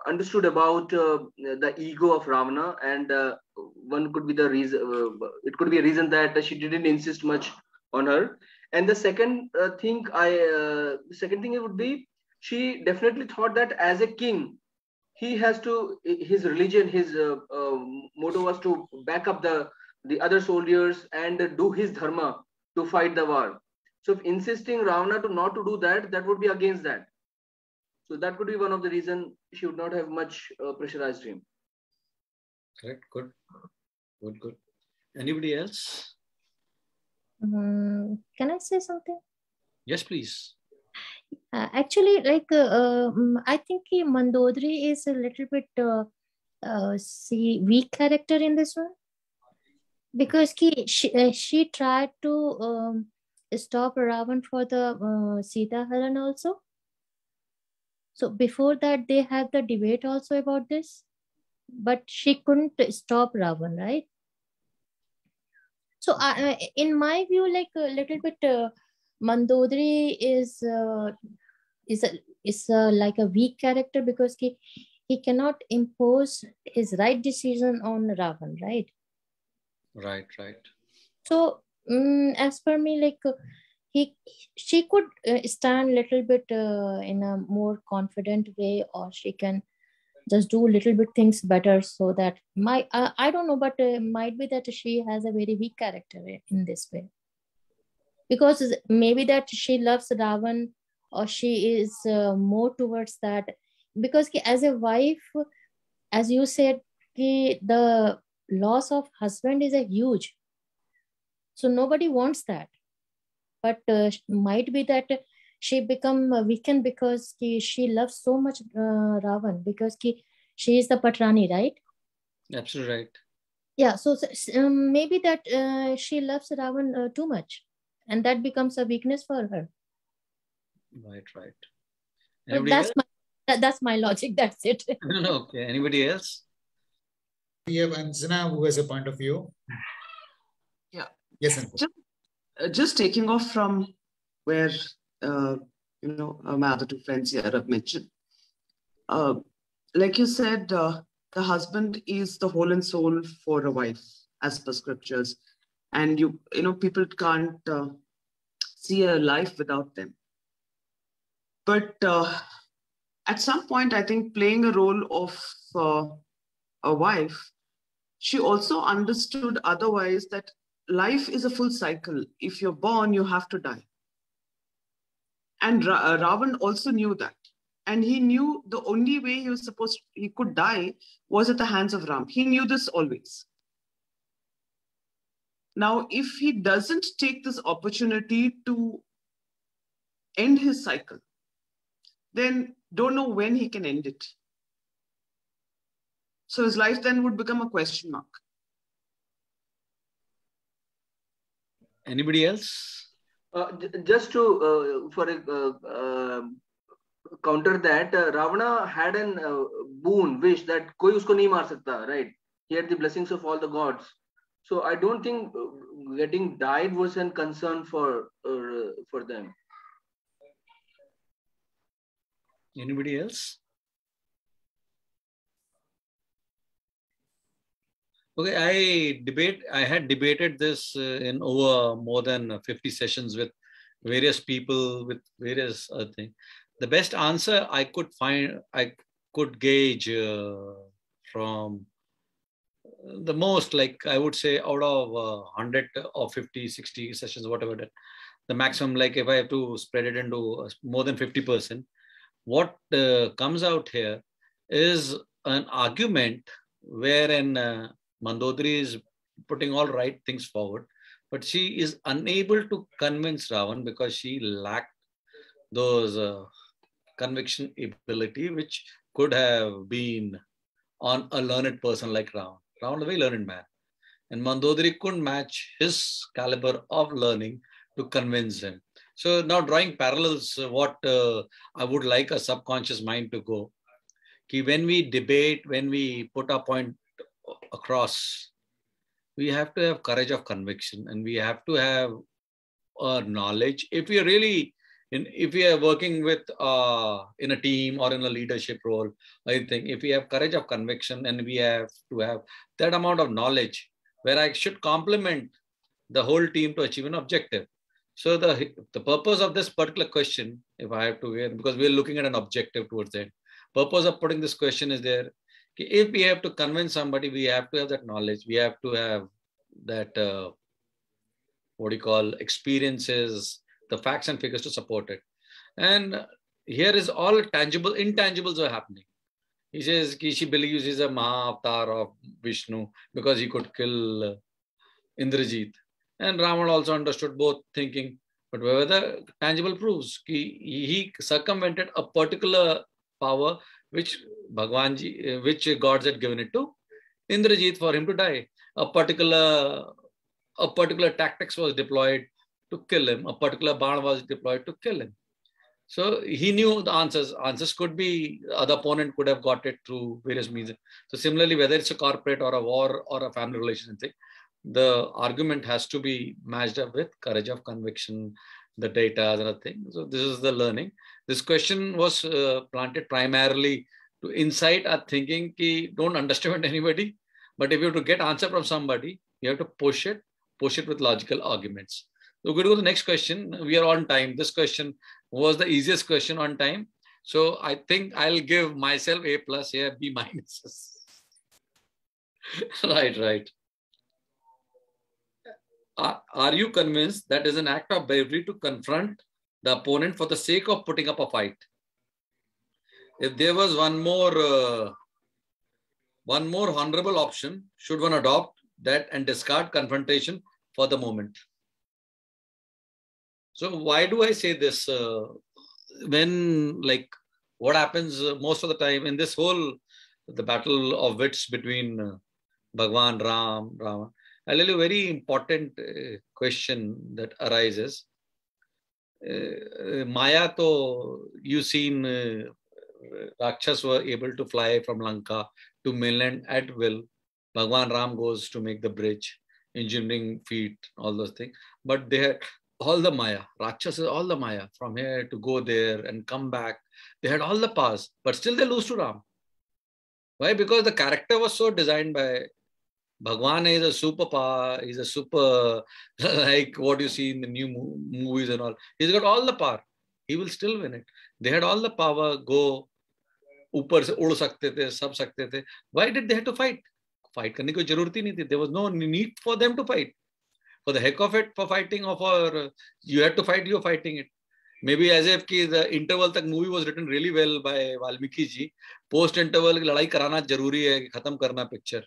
[SPEAKER 7] understood about the ego of Ravana, and one could be the reason. It could be a reason that she didn't insist much on her. And the second thing it would be, she definitely thought that as a king, he has to, his religion, his motto was to back up the other soldiers and do his dharma to fight the war. So if insisting Ravana to not to do that, that would be against that. So that could be one of the reasons she would not have much pressurized him.
[SPEAKER 2] Correct. Good. Good. Good. Anybody else?
[SPEAKER 3] Can I say something?
[SPEAKER 2] Yes, please.
[SPEAKER 3] Actually, I think Mandodari is a little bit weak character in this one, because she tried to stop Ravan for the Sita Haran also. So before that, they had the debate also about this, but she couldn't stop Ravan, right? So in my view, like a little bit, Mandodari is like a weak character, because he cannot impose his right decision on Ravan, right?
[SPEAKER 2] Right, right.
[SPEAKER 3] So as per me, like she could stand a little bit in a more confident way, or she can just do little bit things better, so that I don't know, but might be that she has a very weak character in this way, because maybe that she loves Ravan, or she is more towards that, because as a wife, as you said, the loss of husband is a huge, so nobody wants that. But might be that she become weakened because she loves so much Ravan, because she is the Patrani, right?
[SPEAKER 2] Absolutely right.
[SPEAKER 3] Yeah, so maybe that she loves Ravan too much, and that becomes a weakness for her.
[SPEAKER 2] Right, right.
[SPEAKER 3] So that's my logic. That's it.
[SPEAKER 2] Okay. Anybody else?
[SPEAKER 1] We have Anjana, who has a point of view.
[SPEAKER 6] Yeah.
[SPEAKER 1] Yes,
[SPEAKER 6] just taking off from where my other two friends here have mentioned. Like you said, the husband is the whole and soul for a wife, as per scriptures, and people can't see a life without them. But at some point, I think playing a role of a wife, she also understood otherwise that life is a full cycle. If you're born, you have to die. And Ravan also knew that. And he knew the only way he could die was at the hands of Ram. He knew this always. Now, if he doesn't take this opportunity to end his cycle, then don't know when he can end it. So his life then would become a question mark.
[SPEAKER 2] Anybody else?
[SPEAKER 7] Just to counter that, Ravana had an boon wish that koi usko nahi maar sakta, right? He had the blessings of all the gods. So I don't think getting died was a concern for them.
[SPEAKER 2] Anybody else? Okay, I had debated this in over more than 50 sessions with various people, with various things. The best answer I could gauge from the most, like I would say, out of 100 or 50, 60 sessions, whatever that, the maximum, like if I have to spread it into more than 50%, what comes out here is an argument wherein Mandodari is putting all right things forward, but she is unable to convince Ravan because she lacked those conviction ability, which could have been on a learned person like Ravan. Ravan is a very learned man, and Mandodari couldn't match his caliber of learning to convince him. So now drawing parallels, what I would like a subconscious mind to go, when we debate, when we put our point across, we have to have courage of conviction, and we have to have knowledge. If we are really, if we are working with in a team or in a leadership role, I think if we have courage of conviction, and we have to have that amount of knowledge where I should complement the whole team to achieve an objective. So the purpose of this particular question, if I have to, because we are looking at an objective towards that, purpose of putting this question is there. If we have to convince somebody, we have to have that knowledge. We have to have that, what do you call, experiences, the facts and figures to support it. And here is all tangible, intangibles are happening. He says she believes he's a Maha Avatar of Vishnu because he could kill Indrajit. And Ravana also understood both thinking, but where the tangible proofs, he circumvented a particular power which Bhagwanji, which gods had given it to Indrajit for him to die. A particular tactics was deployed to kill him. A particular baan was deployed to kill him. So he knew the answers. Answers could be, other opponent could have got it through various means. So similarly, whether it's a corporate or a war or a family relationship, the argument has to be matched up with courage of conviction, the data and other things. So this is the learning. This question was planted primarily to incite our thinking, don't underestimate anybody, but if you have to get answer from somebody, you have to push it with logical arguments. So we're going to go to the next question. We are on time. This question was the easiest question on time. So I think I'll give myself A+ here, B-. Right. Are you convinced that is an act of bravery to confront the opponent for the sake of putting up a fight? If there was one more honorable option, should one adopt that and discard confrontation for the moment? So why do I say this? When, like, what happens most of the time in this whole, the battle of wits between Bhagwan, Ravana, I'll tell you a very important question that arises. Maya, to you've seen Rakshas were able to fly from Lanka to mainland at will. Bhagwan Ram goes to make the bridge, engineering feat, all those things. But they had all the Maya. Rakshas is all the Maya from here to go there and come back. They had all the powers, but still they lose to Ram. Why? Because the character was so designed by Bhagwan. Is a superpower. He's a super, like what you see in the new movies and all. He's got all the power. He will still win it. They had all the power. Go, ऊपर से उड़ सकते थे, सब सकते थे. Why did they have to fight? Fight करने की जरूरत ही नहीं थी. There was no need for them to fight. For the heck of it, for fighting, or for you had to fight, you're fighting it. Maybe as if the interval तक movie was written really well by Valmiki ji. Post interval की लड़ाई कराना जरूरी है, खत्म करना picture.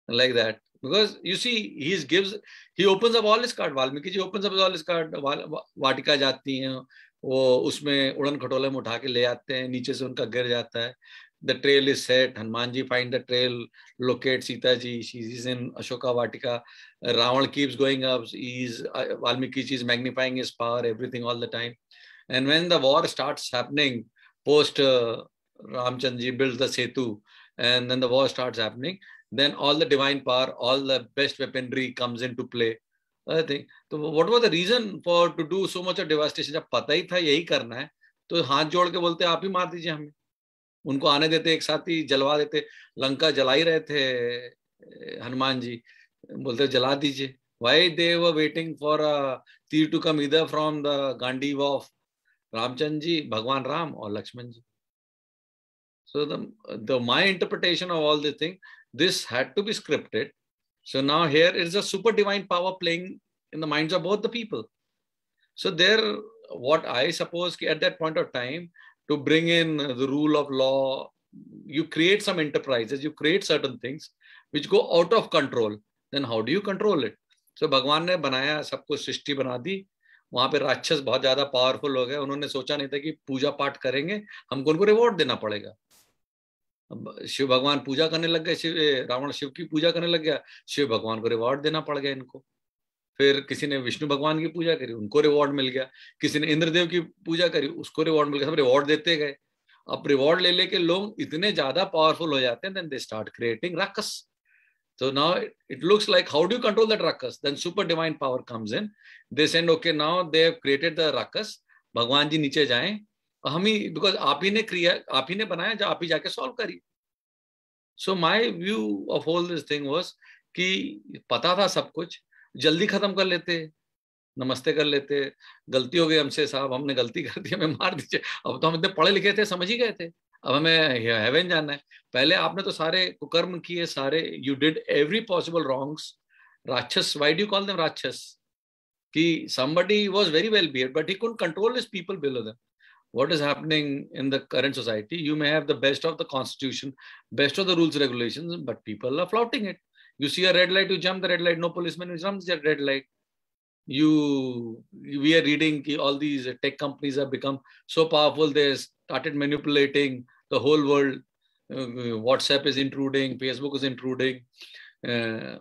[SPEAKER 2] Like that, because you see, he opens up all his card. Valmiki ji opens up all his card. वाटिका जाती हैं, वो उसमें उड़न खटोले में उठा के ले आते हैं, नीचे से उनका गिर जाता है. The trail is set. Hanuman ji find the trail, locate Sita ji. She's in Ashoka Vatika. Ravana keeps going up. Valmiki ji is magnifying his power, everything all the time. And when the war starts happening, post Ramchandra ji builds the Setu, and then the war starts happening, then all the divine power, all the best weaponry comes into play. I think. So what was the reason for to do so much of devastation? जब पता ही था यही करना है, तो हाथ जोड़ के बोलते आप ही मार दीजिए हमें. उनको आने देते, एक साथ ही जलवा देते. लंका जला ही रहे थे हनुमान जी, बोलते जला दीजिए. Why they were waiting for a तीर to come either from the Gandiv of Ramchandra ji, Bhagwan Ram, or Lakshman ji. So my interpretation of all this thing, this had to be scripted. So now here is a super divine power playing in the minds of both the people. So there, what I suppose at that point of time, to bring in the rule of law, you create some enterprises, you create certain things which go out of control. Then how do you control it? So भगवान ने बनाया, सब कुछ सृष्टि बना दी. वहां पे राक्षस बहुत ज्यादा पावरफुल हो गए. उन्होंने सोचा नहीं था कि पूजा पाठ करेंगे, हमको उनको रिवॉर्ड देना पड़ेगा. शिव भगवान पूजा करने लग गए, रावण शिव की पूजा करने लग गया, शिव भगवान को रिवॉर्ड देना पड़ गया इनको. फिर किसी ने विष्णु भगवान की पूजा करी, उनको रिवॉर्ड मिल गया. किसी ने इंद्रदेव की पूजा करी, उसको रिवॉर्ड मिल गया. सब रिवॉर्ड देते गए. अब रिवॉर्ड ले लेके लोग इतने ज्यादा पावरफुल हो जाते हैं, देन दे स्टार्ट क्रिएटिंग राक्षस. So now it looks like, how do you control that rakas? Then super divine power comes in. They send, okay, now they have created the rakas. भगवान जी नीचे जाएं, हम ही, because आप ही ने क्रिया, आप ही ने बनाया, जो आप ही जाके सॉल्व करिए. So my view of all this thing was कि पता था सब कुछ, जल्दी खत्म कर लेते, नमस्ते कर लेते, गलती हो गई हमसे साहब, हमने गलती कर दी, हमें मार दीजिए. अब तो हम इतने पढ़े लिखे थे, समझ ही गए थे, अब हमें हेवन जाना है. पहले आपने तो सारे कुकर्म किए, सारे, you did every possible wrongs. राक्षस, why do you call them राक्षस? कि somebody was very well behaved, but he couldn't control his people below them. What is happening in the current society? You may have the best of the constitution, best of the rules, regulations, but people are flouting it. You see a red light, you jump the red light, no policeman jumps the red light. We are reading all these tech companies have become so powerful, they started manipulating the whole world. WhatsApp is intruding, Facebook is intruding,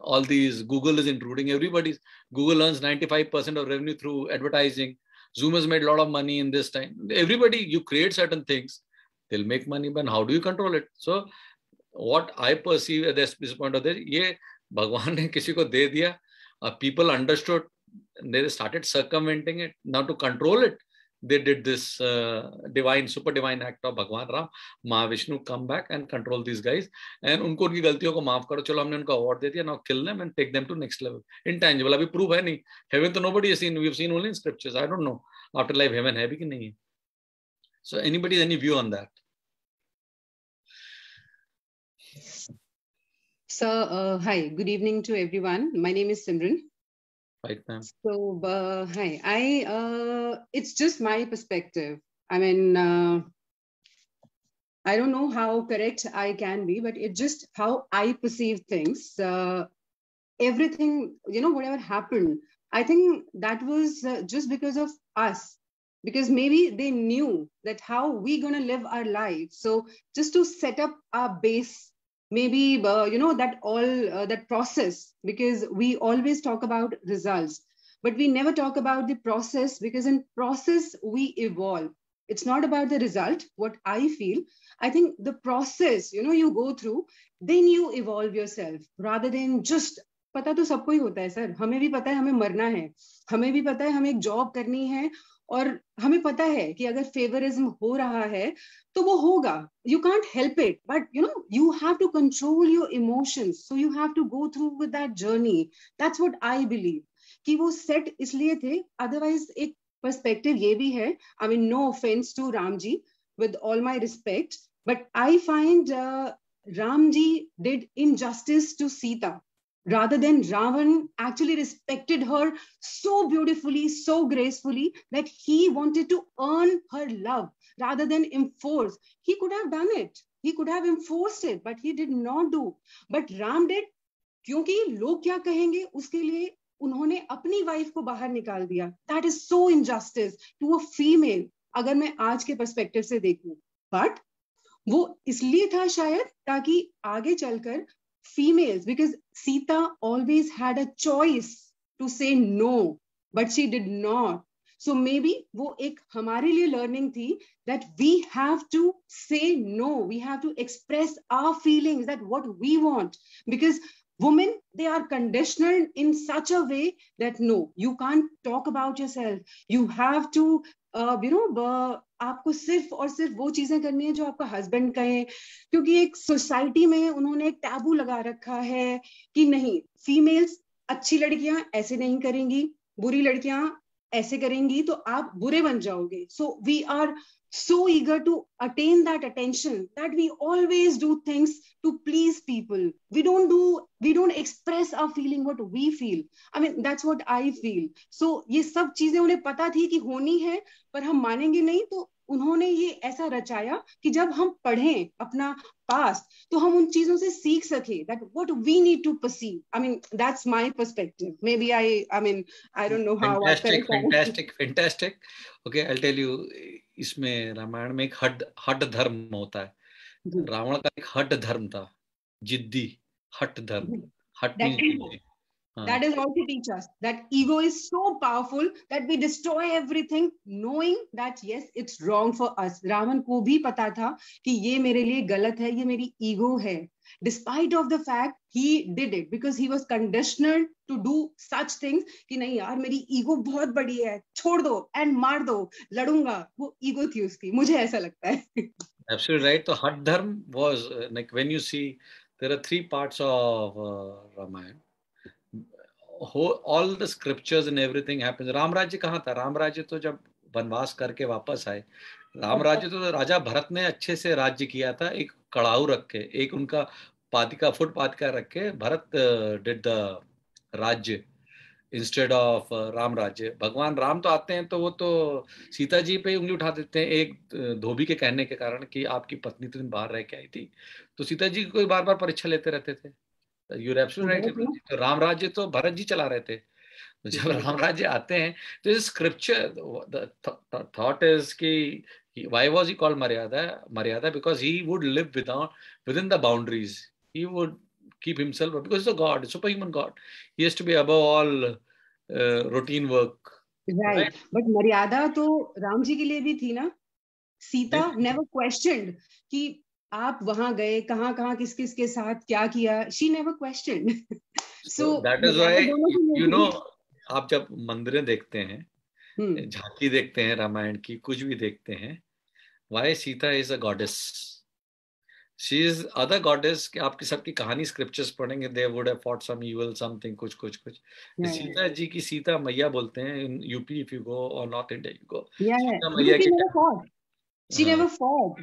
[SPEAKER 2] all these, Google is intruding, Google earns 95% of revenue through advertising. Zoom has made a lot of money in this time. Everybody, you create certain things, they'll make money, but how do you control it? So what I perceive at this point of this, ये भगवान ने किसी को दे दिया, people understood, they started circumventing it. Now to control it, they did this divine, super divine act of Bhagwan Ram, Mahavishnu come back and control these guys. And उनको उनकी गलतियों को माफ करो, चलो हमने उनको award दे दिया, now kill them and take them to next level. Intangible, अभी proof है नहीं. Heaven तो nobody has seen, we've seen only in scriptures. I don't know afterlife heaven है भी कि नहीं है. So anybody, any view on that?
[SPEAKER 8] So, hi, good evening to everyone. My name is Simran.
[SPEAKER 2] Right, ma'am.
[SPEAKER 8] So, hi, it's just my perspective. I mean, I don't know how correct I can be, but it's just how I perceive things. Everything, whatever happened, I think that was just because of us, because maybe they knew that how we going to live our life. So just to set up our base, maybe, that process, because we always talk about results, but we never talk about the process, because in process we evolve. It's not about the result, what I feel. I think the process, you go through, then you evolve yourself, rather than just, पता तो सबको ही होता है sir, हमें भी पता है हमें मरना है, हमें भी पता है हमें एक जॉब करनी है, और हमें पता है कि अगर फेवरिज्म हो रहा है तो वो होगा. You can't help it, but you have to control your emotions, so you have to go through with that journey. That's what I believe. कि वो set इसलिए थे. Otherwise एक perspective ये भी है, I mean, no offense to Ramji, with all my respect, but I find Ramji did injustice to Sita. Rather than Ravan actually respected her so beautifully, so gracefully, that he wanted to earn her love rather than enforce. He could have done it. He could have enforced it, but he did not do. But Ram did, क्योंकि लोग क्या कहेंगे उसके लिए उन्होंने अपनी wife को बाहर निकाल दिया. That is so injustice to a female, अगर मैं आज के पर्सपेक्टिव से देखूं. But वो इसलिए था शायद ताकि आगे चलकर females, because Sita always had a choice to say no, but she did not. So maybe वो एक हमारे लिए learning थी, that we have to say no, we have to express our feelings, that what we want, because women, they are conditioned in such a way that no, you can't talk about yourself, you have to आपको सिर्फ और सिर्फ वो चीजें करनी है जो आपका हस्बैंड कहे, क्योंकि एक सोसाइटी में उन्होंने एक टैबू लगा रखा है कि नहीं, फीमेल्स, अच्छी लड़कियां ऐसे नहीं करेंगी, बुरी लड़कियां ऐसे करेंगी तो आप बुरे बन जाओगे. So we are so eager to attain that attention that we always do things to please people. We don't express our feeling what we feel. I mean, that's what I feel. So ये सब चीजें उन्हें पता थी कि होनी है, पर हम मानेंगे नहीं, तो उन्होंने ये ऐसा रचाया कि जब हम पढ़ें अपना पास्ट तो हम उन चीजों से सीख सके, that what we need to perceive. I mean, that's my perspective. Maybe I don't know how.
[SPEAKER 2] Fantastic. Okay, I'll tell you, इसमें रामायण में एक हट धर्म होता है. रावण का एक हट धर्म था, जिद्दी हट धर्म. हट
[SPEAKER 8] That is all to teach us that ego is so powerful that we destroy everything, knowing that yes, it's wrong for us. Ravan को भी पता था कि ये मेरे लिए गलत है, ये मेरी ego है. Despite of the fact he did it because he was conditioned to do such things कि नहीं यार मेरी ego बहुत बड़ी है, छोड़ दो and मार दो, लड़ूंगा. वो ego थी उसकी, मुझे ऐसा लगता है.
[SPEAKER 2] Absolutely right. So Hat Dharm was like when you see there are 3 parts of Ramayana. All the scriptures and everything happens. Ram राज्य कहाँ था? राम राज्य तो जब वनवास करके वापस आए, राम राज्य तो राजा भरत ने अच्छे से राज्य किया था. एक कड़ाऊ रख के, एक उनका पातिका फुट पातिका रख के भरत डिड द राज्य इंस्टेड ऑफ राम राज्य. भगवान राम तो आते हैं तो वो तो सीता जी पे उंगली उठा देते हैं एक धोबी के कहने के कारण कि आपकी पत्नी तो दिन बाहर रह के आई थी, तो सीता जी को बार बार परीक्षा लेते रहते थे. You're absolutely right. तो राम राज्य तो भरत जी चला रहे थे. जब राम राज्य आते हैं तो इस स्क्रिप्चर the thought is कि why was he called Maryada? Because he would live within the boundaries. He would keep himself, because he's a god, a superhuman god. He has to be above all routine work.
[SPEAKER 8] Right. But मर्यादा तो राम जी के लिए भी थी ना. Sita never questioned कि आप वहां गए, कहाँ कहाँ किस किस के साथ क्या किया. She never questioned.
[SPEAKER 2] So that is why, you know, आप जब मंदिरें देखते हैं, झांकी देखते हैं रामायण की, कुछ भी देखते हैं, why Sita is a goddess. She is other goddess. कि आपकी सबकी कहानी स्क्रिप्चर्स पढ़ेंगे, they would have fought some evil something, कुछ. सीता जी की सीता मैया बोलते हैं. in UP if you go or North India you go. Sita मैया की.
[SPEAKER 8] She never fought.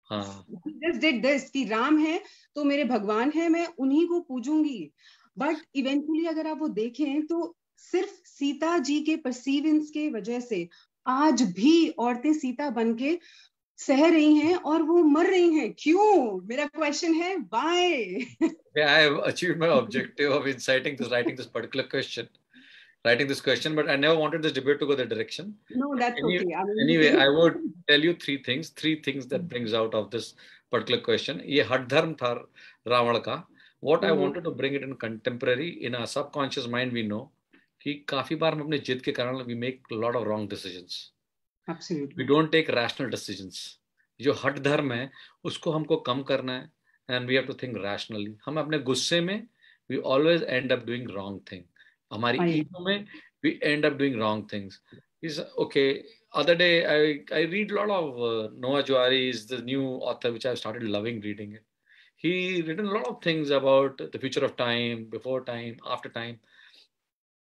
[SPEAKER 2] हाँ.
[SPEAKER 8] He just did this कि राम है तो मेरे भगवान है, मैं उन्हीं को पूजूंगी. बट इवेंचुअली अगर आप वो देखें तो सिर्फ सीता जी के परसीवेंस के वजह से आज भी औरतें सीता बनके सह रही हैं और वो मर रही हैं. क्यों? मेरा क्वेश्चन है why?
[SPEAKER 2] Yeah, I have achieved my objective of writing this particular question. But I never wanted this debate to go that direction.
[SPEAKER 8] No, that's okay.
[SPEAKER 2] Anyway, I would tell you three things that brings out of this particular question. ये हठ धर्म था रावण का. What I wanted to bring it in contemporary, in our subconscious mind, we know कि काफी बार हम अपने जिद के कारण we make a lot of wrong decisions.
[SPEAKER 8] Absolutely.
[SPEAKER 2] We don't take rational decisions. जो हठ धर्म है उसको हमको कम करना है, and we have to think rationally. हम अपने गुस्से में we always end up doing wrong thing. हमारी ego में we end up doing wrong things. Okay, other day I read a lot of Noah Johari is the new author which I've started loving reading it. He written a lot of things about the future of time, before time, after time.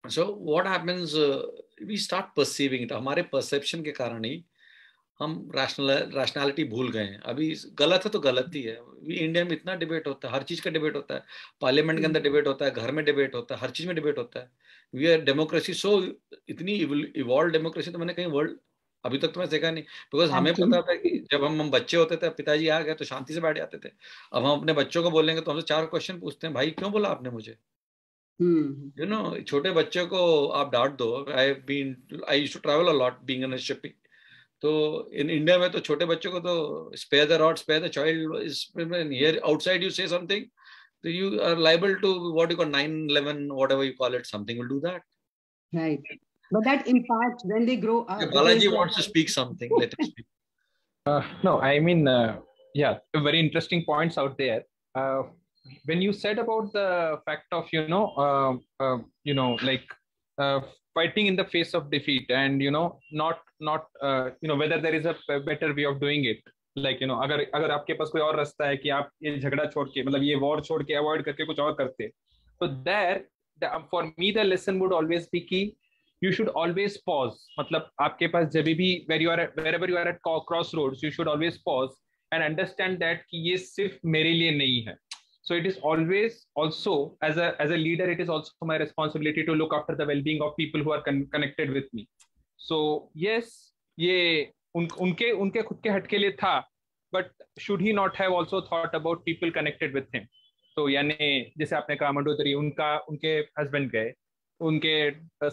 [SPEAKER 2] So what happens, we start perceiving it. हमारे perception के कारण ही हम rationality भूल गए हैं. अभी गलत है तो गलत ही है. इंडिया में इतना डिबेट होता है, हर चीज का डिबेट होता है. पार्लियामेंट के अंदर डिबेट होता है, घर में डिबेट होता है, हर चीज में डिबेट होता है. वी आर डेमोक्रेसी, सो इतनी इवॉल्व डेमोक्रेसी तो मैंने कहीं वर्ल्ड अभी तक तो मैं देखा नहीं. बिकॉज हमें पता था कि जब हम बच्चे होते थे, पिताजी आ गए तो शांति से बैठ जाते थे. अब हम अपने बच्चों को बोलेंगे तो हमसे 4 क्वेश्चन पूछते हैं. भाई क्यों बोला आपने मुझे? You know, छोटे बच्चे को आप डांट दो. I used to travel a lot being in a shipping. तो इन इंडिया में तो छोटे बच्चों को तो spare the rod, spare the child. Here outside you say something, so you are liable to what you call 9/11, whatever you call it. Something will do that.
[SPEAKER 8] Right. But that impart when they grow up.
[SPEAKER 2] Balaji wants to speak something. Let him speak.
[SPEAKER 9] No, I mean, yeah, very interesting points out there. When you said about the fact of fighting in the face of defeat, and not whether there is a better way of doing it, like अगर आपके पास कोई और रास्ता है कि आप ये झगड़ा छोड़ के, मतलब ये वॉर छोड़ के अवॉइड करके कुछ और करते, तो there for me the lesson would always be कि you should always pause. मतलब आपके पास जब भी wherever you are at crossroads, you should always pause and understand that कि ये सिर्फ मेरे लिए नहीं है. So it is always also as a leader, it is also my responsibility to look after the well-being of people who are connected with me. So yes, ये उनके खुद के हट के लिए था, but should he not have also thought about people connected with him? तो यानी जैसे आपने कहा मंडोदरी, उनके husband गए, उनके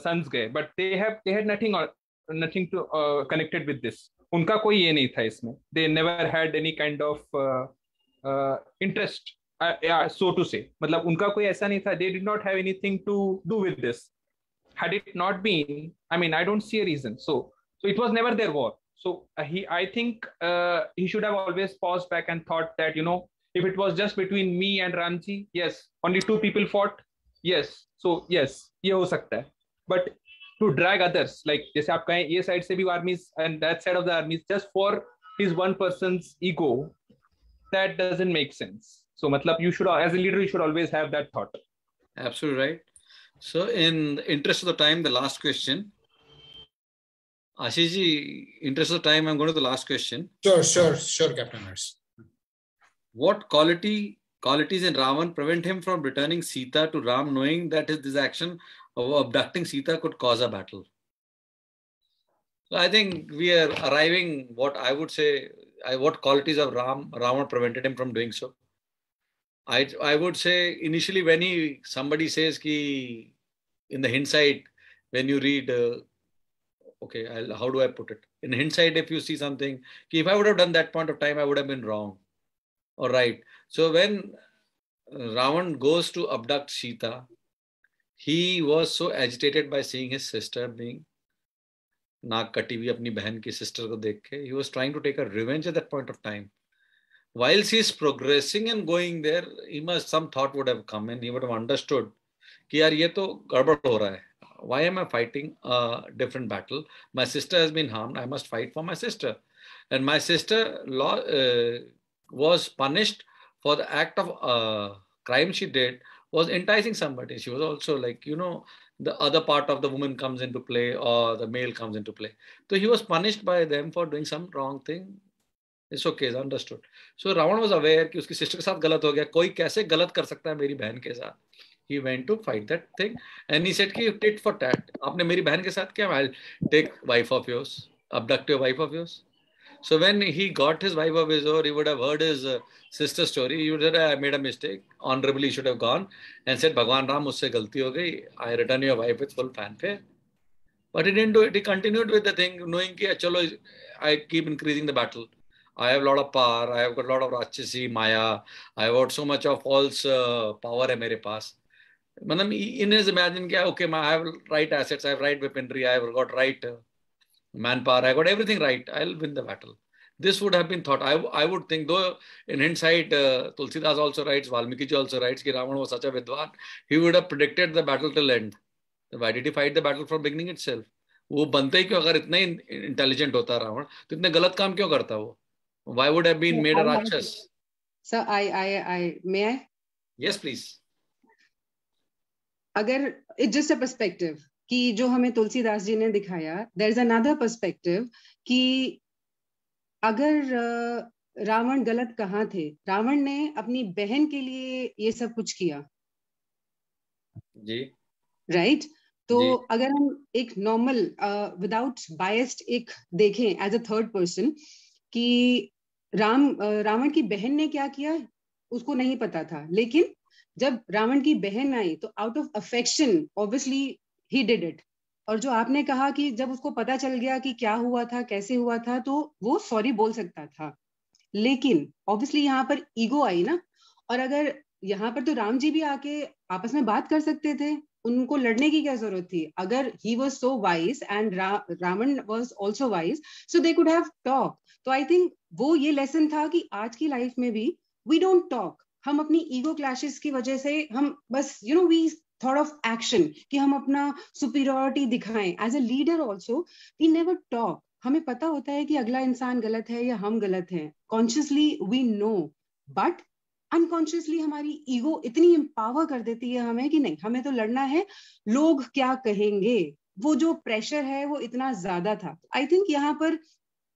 [SPEAKER 9] sons गए, but they had nothing to connected with this. उनका कोई ये नहीं था इसमें. They never had any kind of interest yeah, so to say. मतलब उनका कोई ऐसा नहीं था. They did not have anything to do with this. Had it not been, I mean, I don't see a reason. So it was never their war. So I think he should have always paused back and thought that, if it was just between me and Ramji, yes, only two people fought, yes. So yes, ये हो सकता है. But to drag others, like जैसे आप कहें ये side से भी armies and that side of the armies just for his one person's ego, that doesn't make sense. So matlab you should, as a leader, you should always have that thought.
[SPEAKER 2] Absolutely right. So in the interest of the time, the last question. Ashish ji, interest of the time, I'm going to the last question.
[SPEAKER 1] Sure, Captain Nurse.
[SPEAKER 2] What qualities in Ravan prevent him from returning Sita to Ram, knowing that this action of abducting Sita could cause a battle? So I think we are arriving what I would say, what qualities of Ravana prevented him from doing so. I would say initially when somebody says ki in the hindsight, when you read, how do I put it? In hindsight, if you see something, if I would have done that point of time, I would have been wrong. All right. So when Ravan goes to abduct Sita, he was so agitated by seeing his sister being naak kati hui apni behan ki sister ko dekh ke. He was trying to take a revenge at that point of time. Whilst he is progressing and going there, some thought would have come and he would have understood कि यार ये तो गड़बड़ हो रहा है. Why am I fighting a different battle? My sister has been harmed. I must fight for my sister. And my sister was punished for the act of crime she did, was enticing somebody. She was also like, the other part of the woman comes into play or the male comes into play. So he was punished by them for doing some wrong thing. It's okay, it's understood. So Ravana was aware कि उसकी sister के साथ गलत हो गया. कोई कैसे गलत कर सकता है मेरी बहन के साथ? He went to fight that thing and he said कि tit for tat. आपने मेरी बहन के साथ क्या? I'll take wife of yours, abduct your wife of yours. So when he got his wife of his own, he would have heard his sister's story. He would have said, I made a mistake. Honorably, he should have gone and said, Bhagwan Ram, मुझसे गलती हो गई. I return your wife with full fanfare. But he didn't do it. He continued with the thing, knowing कि चलो, I keep increasing the battle. I have a lot of power. I have got a lot of Rachasi, Maya. I have got so much of false power है मेरे पास. In his imagine, okay, I have right assets, I have right weaponry, I have got right manpower, I got everything right, I'll win the battle. This would have been thought. I would think, though in hindsight, Tulsidas also writes, Valmiki ji also writes, कि Ravana was such a vidwan, he would have predicted the battle till end. Why did he fight the battle from beginning itself? वो बनते ही क्यों, अगर इतना ही intelligent होता रावण, तो इतने गलत काम क्यों करता वो? Why would have been made a Rakshas?
[SPEAKER 8] Sir, may I?
[SPEAKER 2] Yes, please.
[SPEAKER 8] अगर it's just a perspective कि जो हमें तुलसीदास जी ने दिखाया, there is another perspective कि अगर रावण गलत कहाँ थे? रावण ने अपनी बहन के लिए ये सब कुछ किया,
[SPEAKER 2] जी,
[SPEAKER 8] right? तो अगर हम एक नॉर्मल विदाउट बायस्ड एक देखें एज अ थर्ड पर्सन कि रावण की बहन ने क्या किया उसको नहीं पता था, लेकिन जब रावण की बहन आई तो out of affection obviously he did it. और जो आपने कहा कि जब उसको पता चल गया कि क्या हुआ था, कैसे हुआ था, तो वो सॉरी बोल सकता था, लेकिन ऑब्वियसली यहाँ पर ईगो आई ना. और अगर यहाँ पर तो राम जी भी आके आपस में बात कर सकते थे, उनको लड़ने की क्या जरूरत थी? अगर he was so wise and Ravan was also wise, so they could have talked. तो आई थिंक वो ये लेसन था कि आज की लाइफ में भी we don't talk. हम अपनी ईगो क्लैशेस की वजह से हम बस we thought of action कि हम अपना superiority दिखाएं. As a leader also we never talk. हमें पता होता है कि अगला इंसान गलत है या हम गलत हैं. Consciously we know, but unconsciously हमारी ईगो इतनी एम्पावर कर देती है हमें कि नहीं, हमें तो लड़ना है, लोग क्या कहेंगे. वो जो प्रेशर है वो इतना ज्यादा था. आई थिंक यहाँ पर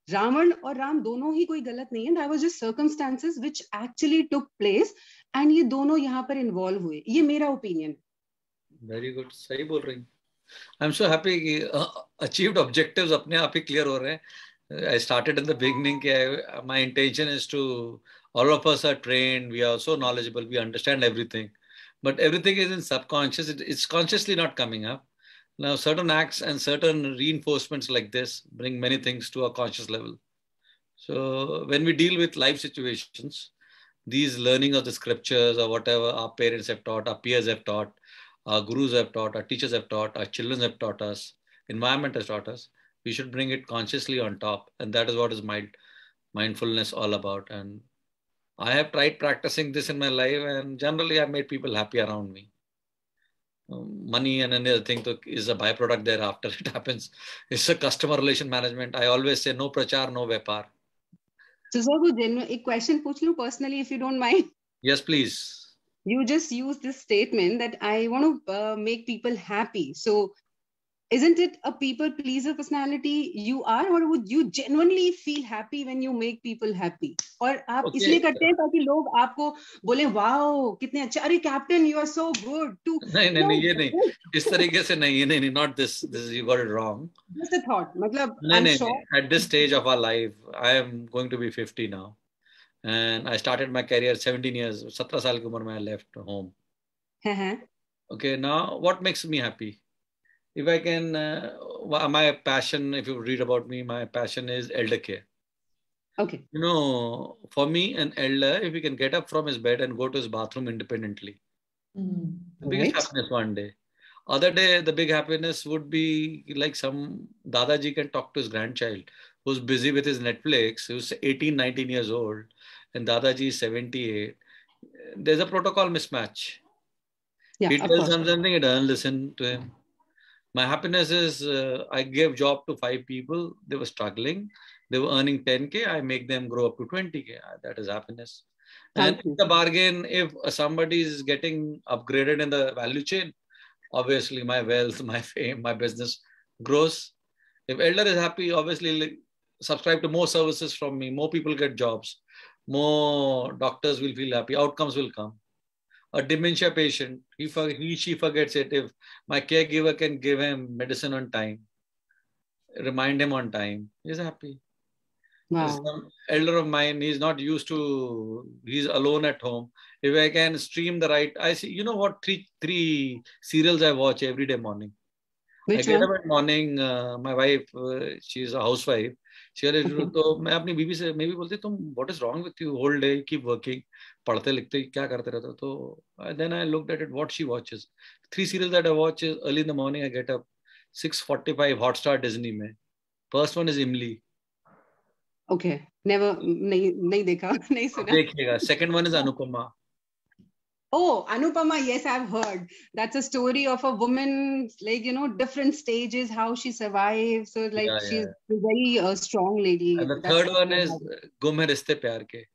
[SPEAKER 8] रावण और राम दोनों ही कोई गलत नहीं है. That was just circumstances which actually took place and ये दोनों यहाँ पर इन्वॉल्व हुए. ये मेरा ओपिनियन.
[SPEAKER 2] वेरी गुड, सही बोल रही. आई एम सो हैप्पी कि अचीव्ड ऑब्जेक्टिव्स अपने आप ही क्लियर हो रहे हैं. I started in the beginning. My intention is to, all of us are trained, we are so knowledgeable, we understand everything, but everything is in subconscious, it's consciously not coming up. Now certain acts and certain reinforcements like this bring many things to a conscious level. So when we deal with life situations, these learning of the scriptures or whatever our parents have taught, our peers have taught, our gurus have taught, our teachers have taught, our children have taught us, environment has taught us, we should bring it consciously on top. And that is what is mindfulness all about. And I have tried practicing this in my life, and generally I've made people happy around me. Money and another thing is a byproduct thereafter. It happens. It's a customer relation management. I always say no prachar, no vyapar.
[SPEAKER 8] So sir, a question पूछ लूं personally, if you don't mind.
[SPEAKER 2] Yes, please.
[SPEAKER 8] You just use this statement that I want to make people happy. So isn't it a people pleaser personality you are, or would you genuinely feel happy when you make people happy? और आप इसलिए करते हैं ताकि लोग आपको बोले wow कितने अच्छे, अरे captain you are so good to.
[SPEAKER 2] नहीं ये नहीं, इस तरीके से नहीं, not this you got it wrong.
[SPEAKER 8] Just a thought, मतलब
[SPEAKER 2] I'm sure at this stage of our life I am going to be 50 now, and I started my career 17 years, 17 साल की उम्र में I left home. Okay, now what makes me happy? If I can, my passion, if you read about me, my passion is elder care.
[SPEAKER 8] Okay.
[SPEAKER 2] You know, for me, an elder, if he can get up from his bed and go to his bathroom independently, the biggest happiness one day. Other day, the big happiness would be like some Dadaji can talk to his grandchild who's busy with his Netflix, who's 18, 19 years old, and Dadaji is 78. There's a protocol mismatch.
[SPEAKER 8] Yeah,
[SPEAKER 2] he tells him something, he doesn't listen to him. My happiness is I gave job to 5 people. They were struggling. They were earning 10K. I make them grow up to 20K. That is happiness. And in the bargain, if somebody is getting upgraded in the value chain, obviously my wealth, my fame, my business grows. If elder is happy, obviously subscribe to more services from me. More people get jobs. More doctors will feel happy. Outcomes will come. A dementia patient, she forgets it. If my caregiver can give him medicine on time, remind him on time, he's happy.
[SPEAKER 8] Wow.
[SPEAKER 2] Some elder of mine, he's not used to, he's alone at home. If I can stream the right, I see, you know what, three serials I watch every day morning.
[SPEAKER 8] Which
[SPEAKER 2] I get up at morning, my wife, she's a housewife. She तो मैं अपनी बीवी से मैं भी बोलती तुम what is wrong with you, whole day you keep working, पढ़ते लिखते क्या करते रहते हो? तो then I looked at it, what she watches. 3 serials that I watch is early in the morning. I get up 6:45 Hotstar Disney में. First one is Imli.
[SPEAKER 8] Okay, never नहीं देखा, नहीं सुना.
[SPEAKER 2] देखिएगा. Second one is Anupama.
[SPEAKER 8] Oh, Anupama, yes, I've heard. That's a story of a woman, like, you know, different stages, how she survives. So, like, she's a very strong lady.
[SPEAKER 2] And the third one is Gum Hai Rishte Pyar Ke.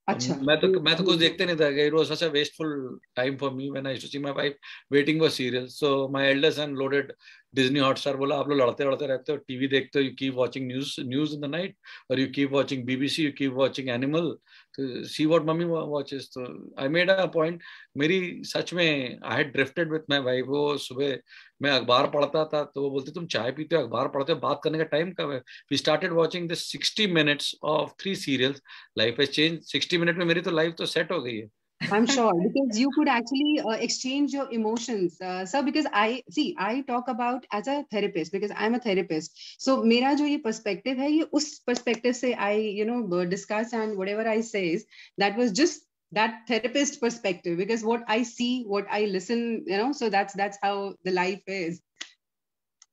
[SPEAKER 8] अच्छा.
[SPEAKER 2] मैं तो कुछ देखते नहीं था. It was such a wasteful time for me when I used to see my wife waiting for serials. So my elder son loaded Disney Hotstar. बोला आप लोग लड़ते रहते हो, TV देखते हो, you keep watching news in the night, or you keep watching BBC, you keep watching Animal. To see what mommy watches. So I made a point. मेरी सच में I had drifted with my wife. वो सुबह मैं अखबार पढ़ता था तो वो बोलती तुम चाय पीते हो, अखबार पढ़ते हो, बात करने का टाइम कब है? We started watching this 60 minutes of 3 serials. Life has changed. 60 minutes में मेरी तो life तो set हो गई है.
[SPEAKER 8] I'm sure, because you could actually exchange your emotions, sir. Because I talk about as a therapist, because I'm a therapist. So मेरा जो ये perspective है, ये उस perspective से I discuss, and whatever I say is that was just that therapist perspective, because what I see, what I listen, so that's how the life is.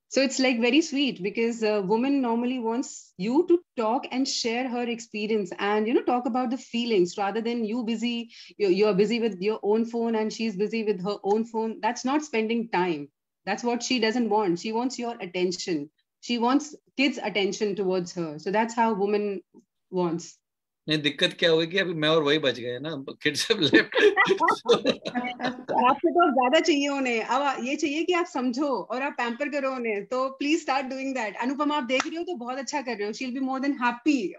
[SPEAKER 8] So it's like very sweet, because a woman normally wants you to talk and share her experience and, talk about the feelings, rather than you're busy with your own phone and she's busy with her own phone. That's not spending time. That's what she doesn't want. She wants your attention. She wants kids' attention towards her. So that's how woman wants.
[SPEAKER 2] नहीं दिक्कत क्या होगी कि अभी मैं और वही बच गए ना, किड्स हैव लेफ्ट.
[SPEAKER 8] आपको तो ज्यादा चाहिए उन्हें, अब ये चाहिए कि आप समझो और आप पैम्पर करो उन्हें. तो please start doing that. Anupama आप देख रही हो तो बहुत अच्छा कर रहे हो. She will be more than happy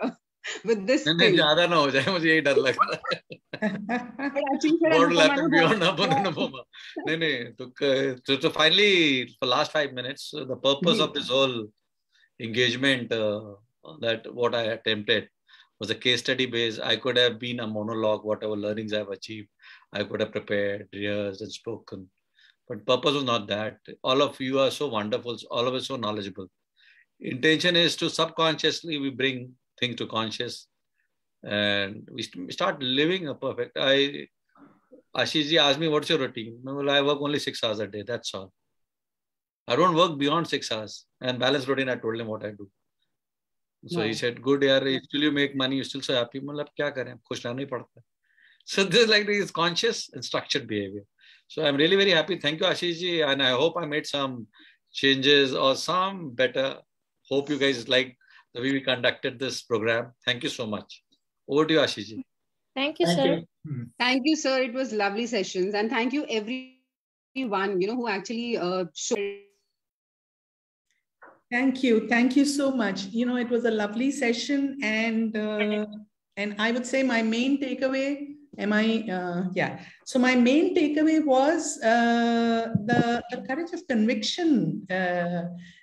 [SPEAKER 8] with this thing.
[SPEAKER 2] नहीं ज्यादा ना हो जाए, मुझे यही डर लग रहा है. नहीं तो finally for last 5 minutes the purpose of this whole engagement that what I attempted was a case study based. I could have been a monologue, whatever learnings I've achieved. I could have prepared, rehearsed, and spoken. But purpose was not that. All of you are so wonderful, all of us so knowledgeable. Intention is to subconsciously we bring things to conscious. And we start living a perfect. Ashish ji asked me, what's your routine? Well, I work only 6 hours a day. That's all. I don't work beyond 6 hours. And balance routine, I told him what I do. So he said, good, yaar, still you make money, you're still so happy. Matlab, kya kare? Khush rehna nahi padta. So this is like this conscious and structured behavior. So I'm really very happy. Thank you, Ashish ji. And I hope I made some changes or some better. Hope you guys like the way we conducted this program. Thank you so much. Over to you, Ashish ji.
[SPEAKER 3] Thank you, sir.
[SPEAKER 8] Thank you, sir. It was lovely sessions. And thank you everyone, who actually showed.
[SPEAKER 5] Thank you. Thank you so much. It was a lovely session. And I would say my main takeaway, So my main takeaway was the courage of conviction,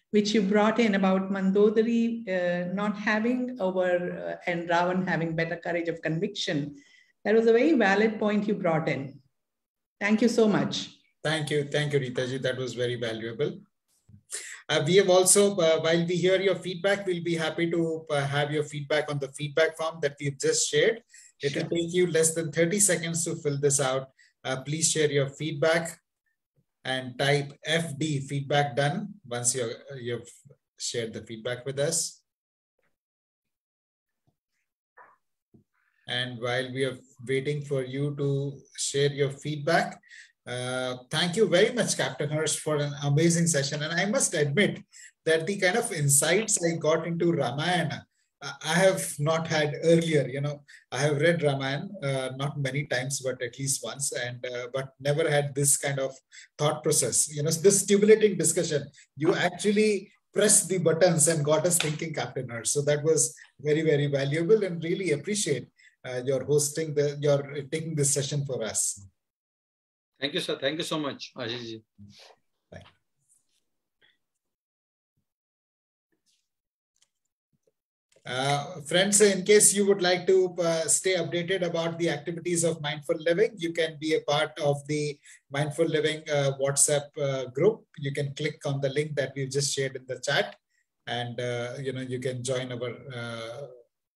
[SPEAKER 5] which you brought in about Mandodari not having and Ravan having better courage of conviction. That was a very valid point you brought in. Thank you so much.
[SPEAKER 1] Thank you. Thank you, Rita ji. That was very valuable. We have also, while we hear your feedback, we'll be happy to have your feedback on the feedback form that we've just shared. It will take you less than 30 seconds to fill this out. Please share your feedback and type FD, feedback done, once you've shared the feedback with us. And while we are waiting for you to share your feedback, thank you very much, Captain Hirsch, for an amazing session. And I must admit that the kind of insights I got into Ramayana, I have not had earlier. I have read Ramayana, not many times, but at least once, and but never had this kind of thought process. This stimulating discussion. You actually pressed the buttons and got us thinking, Captain Hirsch. So that was very, very valuable, and really appreciate your hosting, your taking this session for us.
[SPEAKER 2] Thank you, sir. Thank you so much, Ashish ji.
[SPEAKER 1] Bye. Friends, in case you would like to stay updated about the activities of Mindful Living, you can be a part of the Mindful Living WhatsApp group. You can click on the link that we've just shared in the chat, and you can join our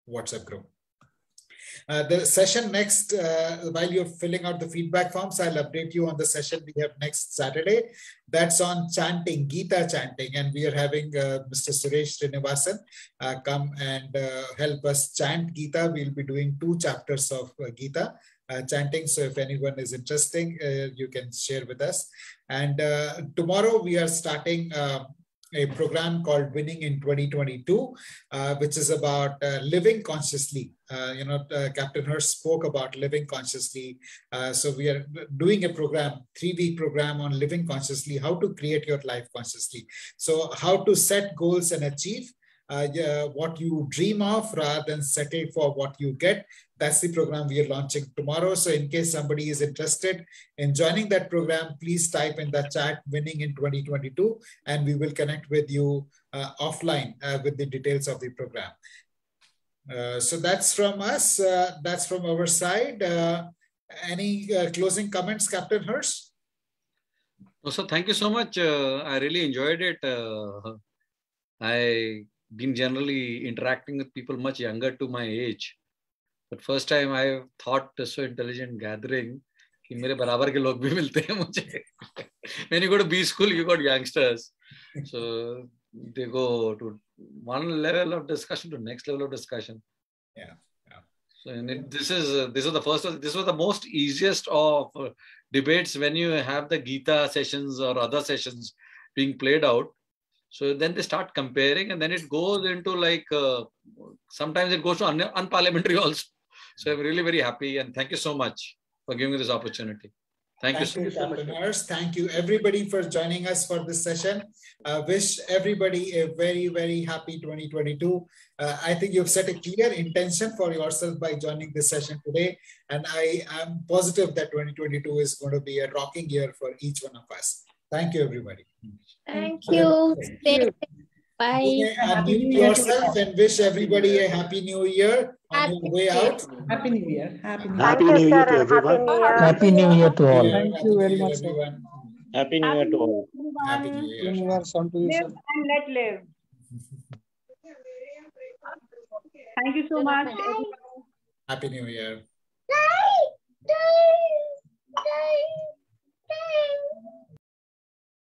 [SPEAKER 1] WhatsApp group. The session next, while you're filling out the feedback forms, I'll update you on the session we have next Saturday. That's on chanting, Gita chanting. And we are having Mr. Suresh Srinivasan come and help us chant Gita. We'll be doing 2 chapters of Gita chanting. So if anyone is interested, you can share with us. And tomorrow we are starting a program called Winning in 2022, which is about living consciously. Captain Hirsch spoke about living consciously. So we are doing a program, 3-week program on living consciously, how to create your life consciously. So how to set goals and achieve what you dream of rather than settle for what you get. That's the program we are launching tomorrow. So in case somebody is interested in joining that program, please type in the chat Winning in 2022, and we will connect with you offline with the details of the program. So that's from us. That's from our side. Any closing comments, Captain Hirsch?
[SPEAKER 2] So thank you so much. I really enjoyed it. I've been generally interacting with people much younger to my age. But first time I thought so intelligent gathering कि मेरे बराबर के लोग भी मिलते हैं मुझे. When you go to B school, you got youngsters. So they go to one level of discussion to next level of discussion.
[SPEAKER 1] Yeah.
[SPEAKER 2] So this was the most easiest of debates when you have the Gita sessions or other sessions being played out. So then they start comparing, and then it goes into like sometimes it goes to unparliamentary also. So I'm really very happy, and thank you so much for giving me this opportunity. Thank you so much.
[SPEAKER 1] Captain Hirsch. Thank you everybody for joining us for this session. Wish everybody a very, very happy 2022. I think you've set a clear intention for yourself by joining this session today. And I am positive that 2022 is going to be a rocking year for each one of us. Thank you, everybody.
[SPEAKER 3] Thank you. Bye.
[SPEAKER 1] Unmute yourself and wish everybody a happy new year on your way out.
[SPEAKER 5] Happy New Year. Happy New Year.
[SPEAKER 10] Happy New Year to everyone.
[SPEAKER 11] Happy New Year to all.
[SPEAKER 1] Thank you very much, everyone.
[SPEAKER 10] Happy New Year to all.
[SPEAKER 1] Happy New Year.
[SPEAKER 12] Live and let live. Thank you so much.
[SPEAKER 1] Happy New Year.